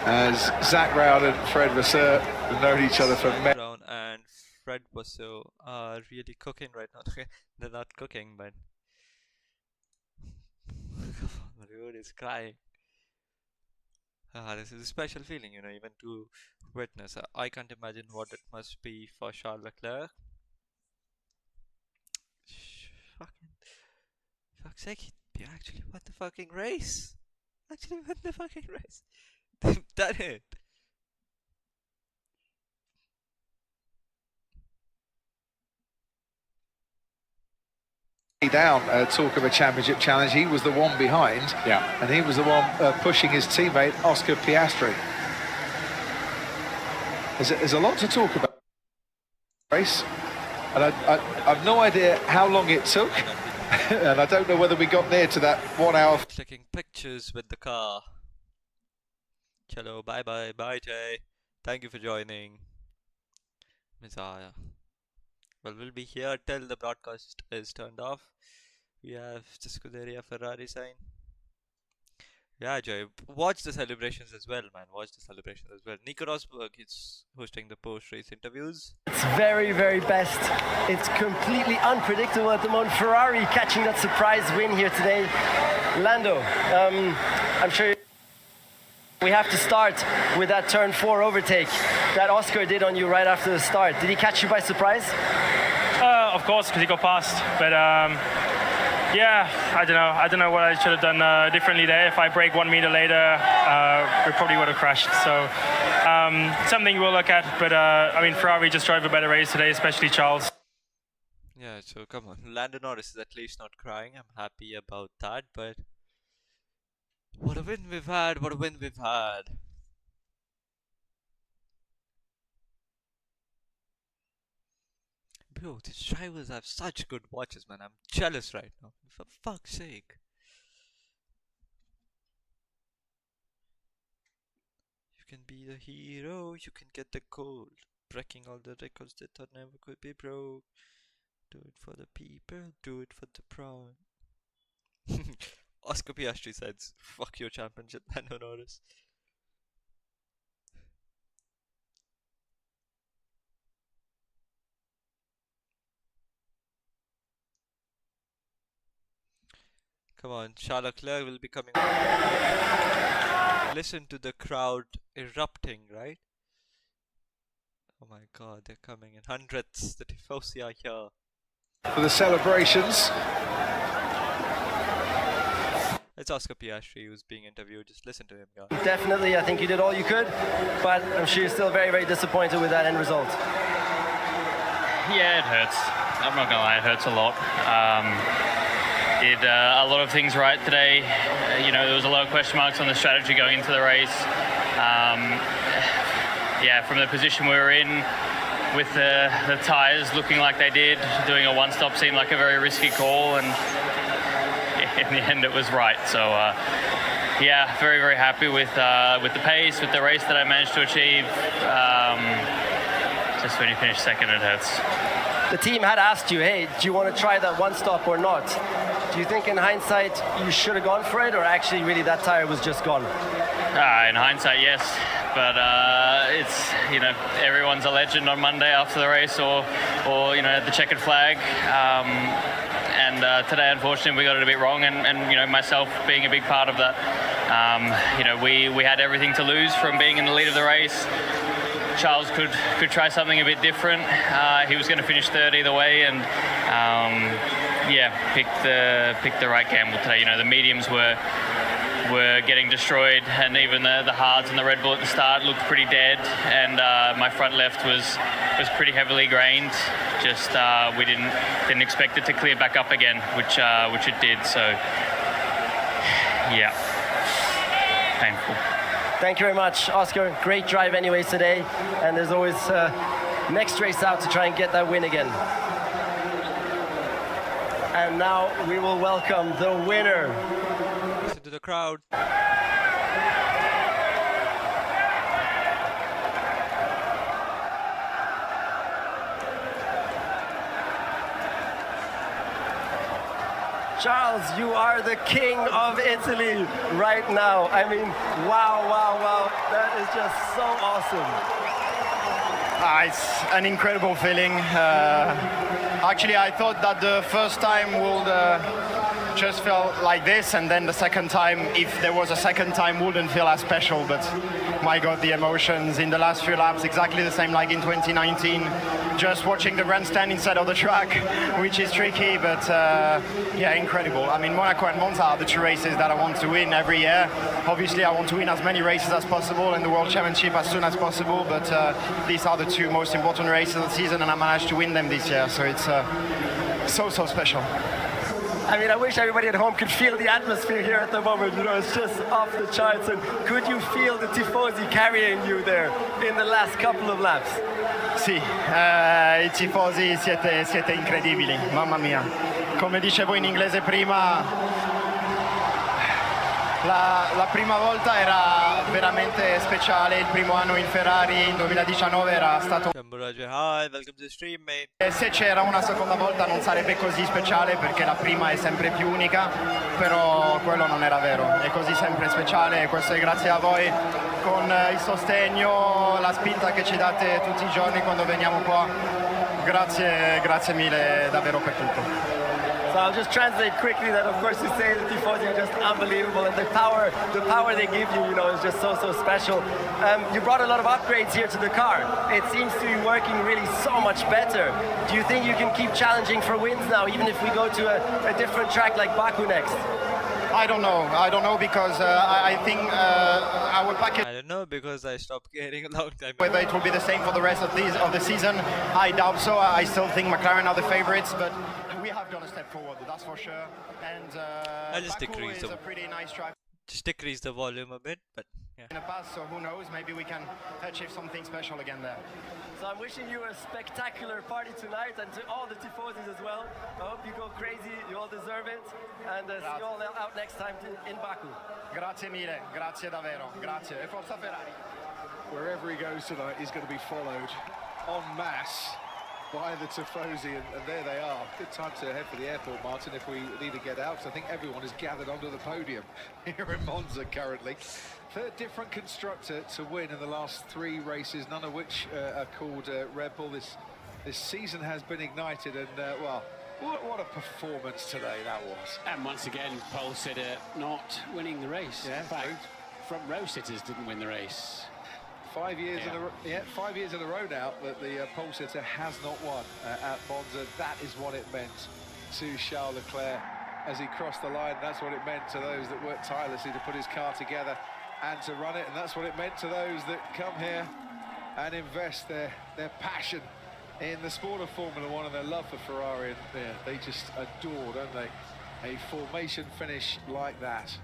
S1: As Zach Brown and Fred Vasseur have known each other for many.
S2: Brown and Fred Vasseur are really cooking right now. They're not cooking, but dude is crying. This is a special feeling, you know, even to witness. I can't imagine what it must be for Charles Leclerc. Fuck's sake, he actually won the fucking race. Actually won the fucking race. They've done it.
S1: Down, talk of a championship challenge. He was the one behind, and he was the one pushing his teammate Oscar Piastri. There's a lot to talk about race, and I've no idea how long it took, and I don't know whether we got near to that 1 hour.
S2: Clicking pictures with the car. Hello, bye bye Jay. Thank you for joining. Messiah. Well, we'll be here till the broadcast is turned off. We have the Scuderia Ferrari sign. Yeah, Joy, watch the celebrations as well, man. Watch the celebrations as well. Nico Rosberg is hosting the post-race interviews.
S12: It's very, very best. It's completely unpredictable at the moment. Ferrari catching that surprise win here today. Lando, I'm sure we have to start with that turn 4 overtake that Oscar did on you right after the start. Did he catch you by surprise?
S7: Of course, because he got past. But yeah, I don't know what I should have done differently there. If I brake 1 meter later, we probably would have crashed. So something we'll look at. But I mean, Ferrari just drove a better race today, especially Charles.
S2: Yeah, so come on. Lando Norris is at least not crying. I'm happy about that. But what a win we've had. What a win we've had. Bro, these drivers have such good watches, man. I'm jealous right now. For fuck's sake. You can be the hero, you can get the gold. Breaking all the records that thought never could be broke. Do it for the people, do it for the proud. Oscar Piastri says, fuck your championship, Lando Norris. Come on, Charles Leclerc will be coming. Listen to the crowd erupting, right? Oh my god, they're coming in hundreds. The Tifosi are here.
S1: For the celebrations.
S2: It's Oscar Piastri who's being interviewed. Just listen to him, guys.
S12: Definitely, I think you did all you could, but I'm sure you're still very, very disappointed with that end result.
S13: Yeah, it hurts. I'm not gonna lie, it hurts a lot. Did a lot of things right today. There was a lot of question marks on the strategy going into the race. From the position we were in, with the tyres looking like they did, doing a one-stop seemed like a very risky call, and in the end it was right. So very, very happy with the pace, with the race that I managed to achieve. Just when you finish second, it hurts.
S12: The team had asked you, hey, do you want to try that one stop or not? Do you think in hindsight you should have gone for it, or actually really that tire was just gone?
S13: In hindsight, yes. But it's, everyone's a legend on Monday after the race, or the checkered flag. Today, unfortunately, we got it a bit wrong, and myself being a big part of that. We had everything to lose from being in the lead of the race. Charles could try something a bit different. He was going to finish third either way, and picked the right gamble today. The mediums were getting destroyed, and even the hards and the Red Bull at the start looked pretty dead, and my front left was pretty heavily grained. Just we didn't expect it to clear back up again, which it did. So painful.
S12: Thank you very much, Oscar. Great drive anyways today, and there's always next race out to try and get that win again. And now we will welcome the winner.
S2: Listen to the crowd.
S12: Charles, you are the king of Italy right now. I mean, wow. That is just so awesome.
S14: It's an incredible feeling. Actually, I thought that the first time would just feel like this, and then the second time, if there was a second time, wouldn't feel as special. But my God, the emotions in the last few laps, exactly the same like in 2019. Just watching the grandstand inside of the track, which is tricky, but incredible. I mean, Monaco and Monza are the two races that I want to win every year. Obviously, I want to win as many races as possible and the World Championship as soon as possible, but these are the two most important races of the season, and I managed to win them this year, so it's so special.
S12: I mean, I wish everybody at home could feel the atmosphere here at the moment. It's just off the charts. And could you feel the tifosi carrying you there in the last couple of laps?
S14: Sì, i tifosi siete incredibili, mamma mia. Come dicevo in inglese prima, la prima volta era veramente speciale, il primo anno in Ferrari, in 2019 era stato...
S2: Hi, welcome to the stream, mate.
S14: E se c'era una seconda volta non sarebbe così speciale, perché la prima è sempre più unica, però quello non era vero, è così sempre speciale, e questo è grazie a voi, con il sostegno, la spinta che ci date tutti i giorni quando veniamo qua. Grazie mille davvero per tutto.
S12: So I'll just translate quickly that, of course, you say the tifosi are just unbelievable, and the power they give you, is just so special. You brought a lot of upgrades here to the car. It seems to be working really so much better. Do you think you can keep challenging for wins now, even if we go to a different track like Baku next?
S14: I don't know because I think our package...
S2: I don't know because I stopped getting a long time.
S14: Whether it will be the same for the rest of the season, I doubt so. I still think McLaren are the favorites, but we have done a step forward, that's for sure. And
S2: I'll just
S14: Baku
S2: decrease
S14: is a pretty nice track.
S2: Just decrease the volume a bit, but Yeah.
S14: In the past, so who knows, maybe we can achieve something special again there.
S12: So I'm wishing you a spectacular party tonight, and to all the tifosis as well. I hope you go crazy, you all deserve it, and see you all out next time in Baku.
S14: Grazie mille, grazie davvero, grazie, e forza Ferrari.
S1: Wherever he goes tonight, he's going to be followed en masse by the tifosi, and there they are. Good time to head for the airport, Martin, if we need to get out, because I think everyone is gathered onto the podium here in Monza currently. Third different constructor to win in the last 3 races, none of which are called Red Bull. This season has been ignited, and well, what a performance today that was.
S3: And once again, pole sitter not winning the race.
S1: Yeah,
S3: in fact, front row sitters didn't win the race.
S1: 5 years in a row, 5 years in a row now that the pole sitter has not won at Monza. That is what it meant to Charles Leclerc as he crossed the line. That's what it meant to those that worked tirelessly to put his car together and to run it, and that's what it meant to those that come here and invest their passion in the sport of Formula One and their love for Ferrari. And they just adore, don't they, a formation finish like that.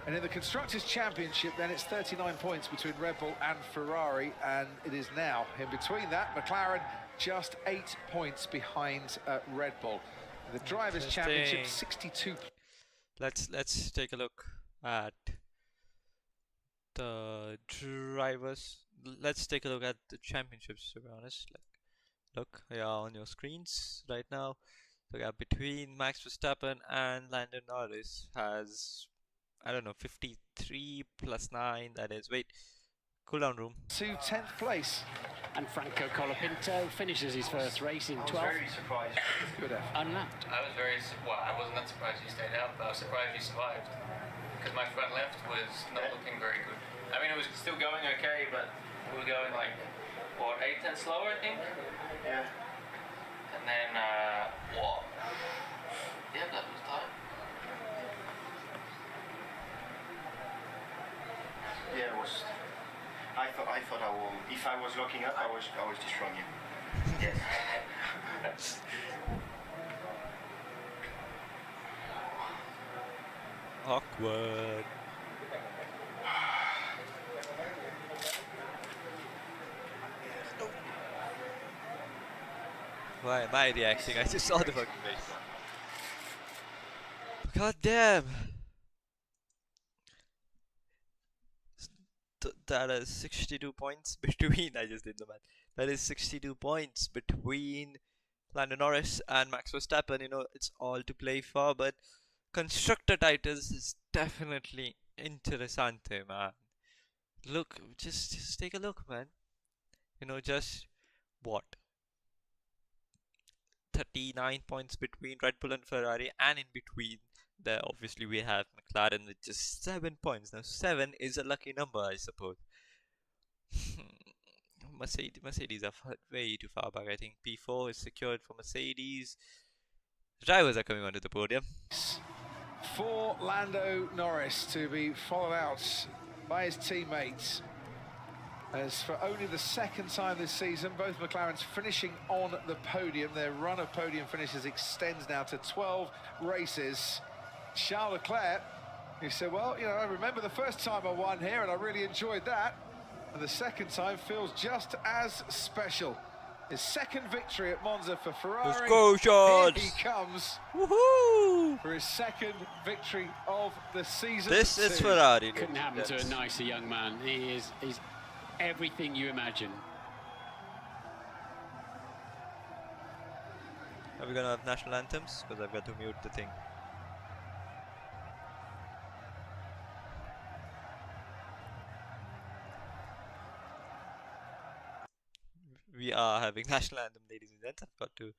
S1: And in the Constructors' Championship, then, it's 39 points between Red Bull and Ferrari, and it is now, in between that, McLaren just 8 points behind Red Bull. The Drivers' Championship, 62.
S2: Let's take a look at the drivers. Let's take a look at the championships, to be honest. Look, yeah, on your screens right now. The gap between Max Verstappen and Lando Norris has, I don't know, 53 plus 9, that is, wait, cool down room.
S1: To 10th place.
S3: And Franco Colapinto finishes his first race in 12th.
S14: I was very surprised.
S1: Good effort.
S3: Unlapped.
S13: I was I wasn't that surprised he stayed out, but I was surprised he survived. Because my front left was not looking very good. I mean, it was still going okay, but we were going like, what, 8/10 slower, I think?
S14: Yeah.
S13: And then, what? Yeah, that was time.
S14: Yeah, it was. I thought I will. If I was looking up, I was destroying you.
S13: Yes.
S2: Awkward. Why am I reacting? I just saw the fucking race. God damn. That is 62 points between, I just did the math. That is 62 points between Lando Norris and Max Verstappen. You know, it's all to play for, but constructor titles is definitely interessante, man. Look, just take a look, man. You know, just what? 39 points between Red Bull and Ferrari, and in between there obviously we have McLaren with just 7 points. Now 7 is a lucky number, I suppose. Mercedes are way too far back. I think P4 is secured for Mercedes. Drivers are coming onto the podium.
S1: For Lando Norris to be followed out by his teammates, as for only the second time this season, both McLarens finishing on the podium. Their run of podium finishes extends now to 12 races. Charles Leclerc, who said, well, you know, I remember the first time I won here and I really enjoyed that. And the second time feels just as special. His second victory at Monza for Ferrari.
S2: Let's go, Charles!
S1: Here he comes.
S2: Woohoo!
S1: For his second victory of the season.
S2: This is Ferrari.
S3: Couldn't happen to a nicer young man. He's everything you imagine.
S2: Are we gonna have national anthems? Because I've got to mute the thing. We are having national anthem, ladies and gents. I've got to.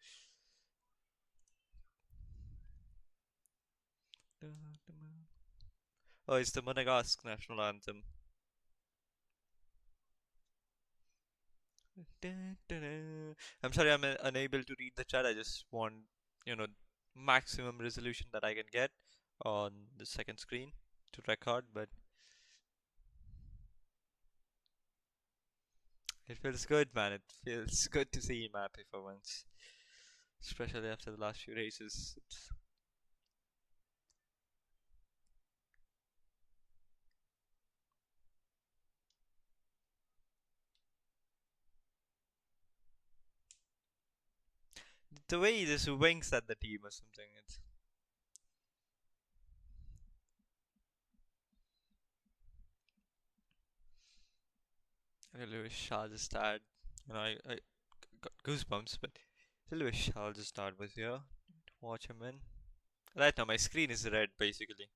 S2: Oh, it's the Madagascar national anthem. I'm sorry, I'm unable to read the chat. I just want, you know, maximum resolution that I can get on the second screen to record, but it feels good, man. It feels good to see him happy for once, especially after the last few races. the way he just winks at the team or something. It's I really wish I'll just start. I got goosebumps, but I really wish I'll just start with here. Watch him in. Right now, my screen is red basically.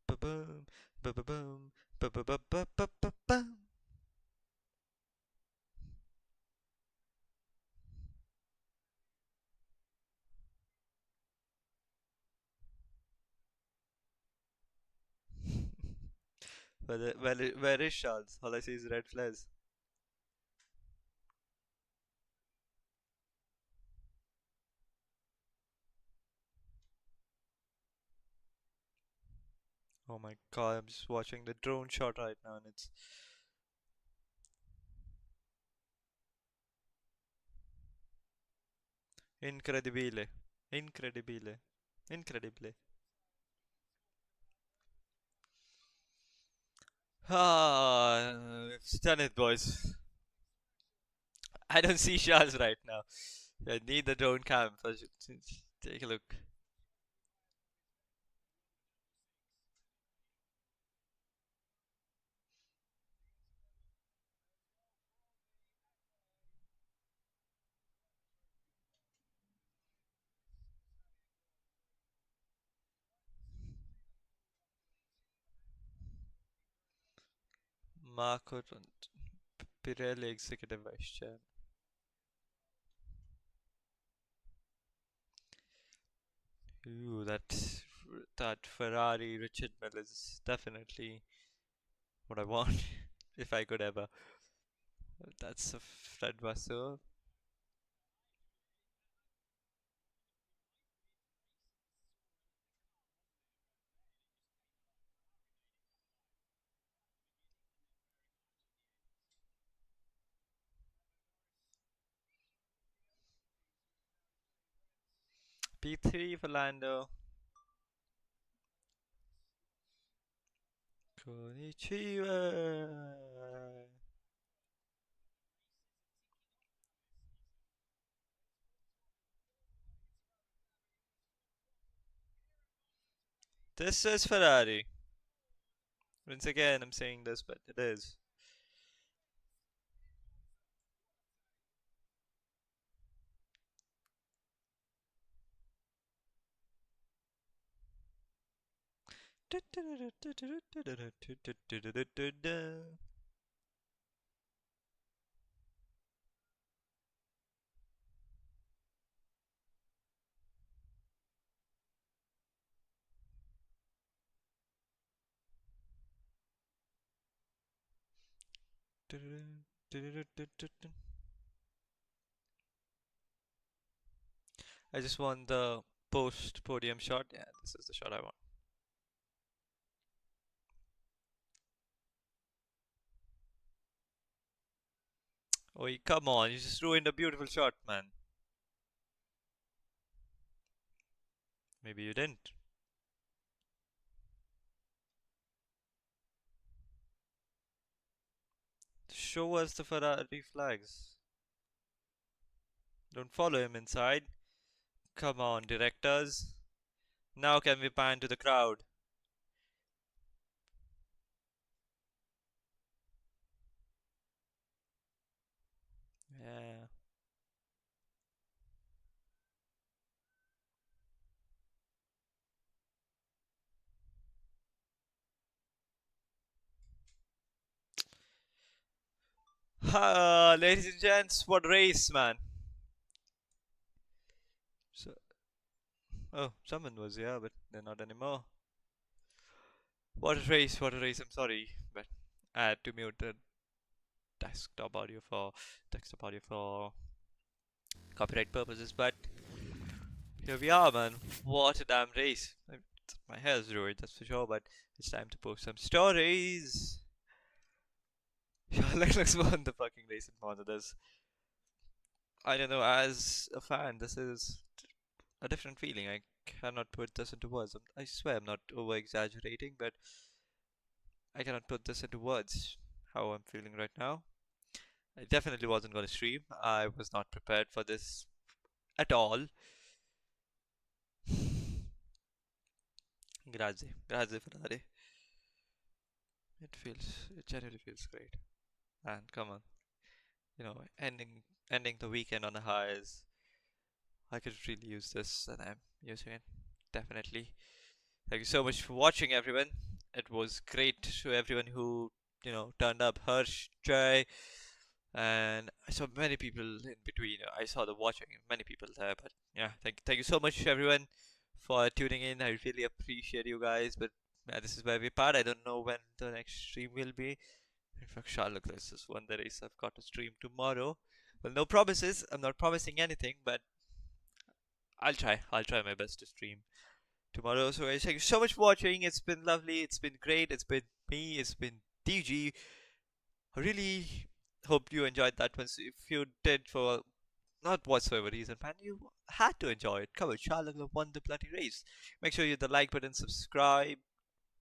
S2: Ba-boom, ba-ba-boom, ba-ba-ba-ba-ba-ba-bum. Where is Charles? All I see is red flares. Oh my god, I'm just watching the drone shot right now and it's incredibile. Incredibile. Incredibile. Ah, we've done it, boys. I don't see Charles right now. I need the drone cam. Take a look. Marco Pirelli, Executive Vice Chair. Ooh, that Ferrari Richard Mille is definitely what I want if I could ever. That's a Fred Vasseur. P3 for Lando. Konnichiwa. This is Ferrari. Once again, I'm saying this, but it is. I just want the post podium shot. Yeah, this is the shot I want. Oh, come on, you just ruined a beautiful shot, man. Maybe you didn't. Show us the Ferrari flags. Don't follow him inside. Come on, directors. Now can we pan to the crowd? Yeah. Ladies and gents, what race, man. So, oh, someone was here, but they're not anymore. What a race, I'm sorry, but I had to mute the desktop audio for copyright purposes. But here we are, man. What a damn race. My hair's ruined, that's for sure, but it's time to post some stories. Leclerc's won the fucking race in Monza. I don't know, as a fan, this is a different feeling. I cannot put this into words. I swear I'm not over-exaggerating, but I cannot put this into words, how I'm feeling right now. I definitely wasn't going to stream. I was not prepared for this at all. Grazie Ferrari. It genuinely feels great. And come on, you know, ending the weekend on a high is, I could really use this, and I'm using it, definitely. Thank you so much for watching, everyone. It was great to everyone who, you know, turned up. Hirsch, Jay, and I saw many people in between. I saw the watching, many people there, but yeah, thank you so much, everyone, for tuning in. I really appreciate you guys, but yeah, this is where we part. I don't know when the next stream will be. In fact, Charlotte, this is one the race I've got to stream tomorrow. Well, no promises. I'm not promising anything, but I'll try my best to stream tomorrow. So guys, thank you so much for watching. It's been lovely. It's been great. It's been me. It's been DG. I really hope you enjoyed that one. So if you did, for not whatsoever reason, man, you had to enjoy it. Come on, Charlotte won the bloody race. Make sure you hit the like button, subscribe,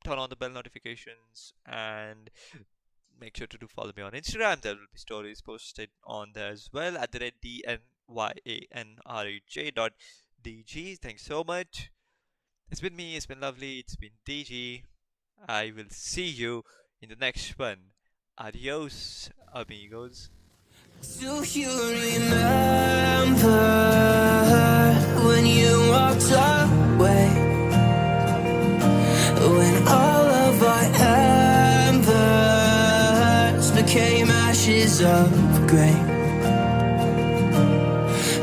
S2: turn on the bell notifications, and make sure to do follow me on Instagram. There will be stories posted on there as well, at the DNYANRAJ.DG. Thanks so much. It's been me, it's been lovely, it's been DG. I will see you in the next one. Adios, amigos.
S15: Do you remember when you walked away? When all of our embers became ashes of grey.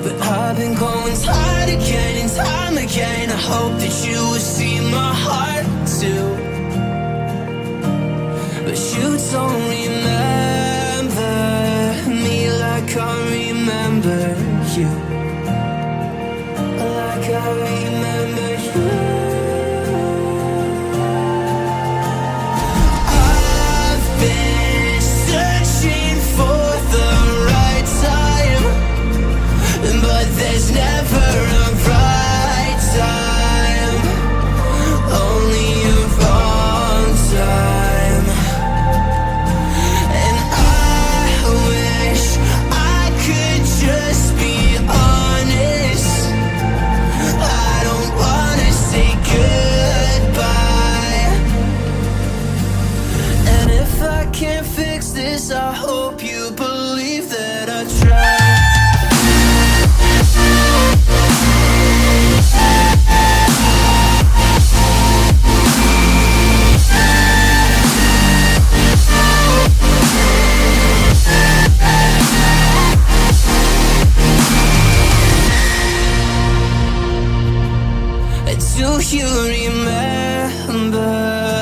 S15: But I've been going time again and time again. I hope that you will see my heart too. But you don't remember me like I remember you. Like I remember you. I've been searching for the right time, but there's never a right time, only a wrong time. And I wish I could just be honest. I don't wanna say goodbye. And if I can't fix this, I hope you believe that I tried.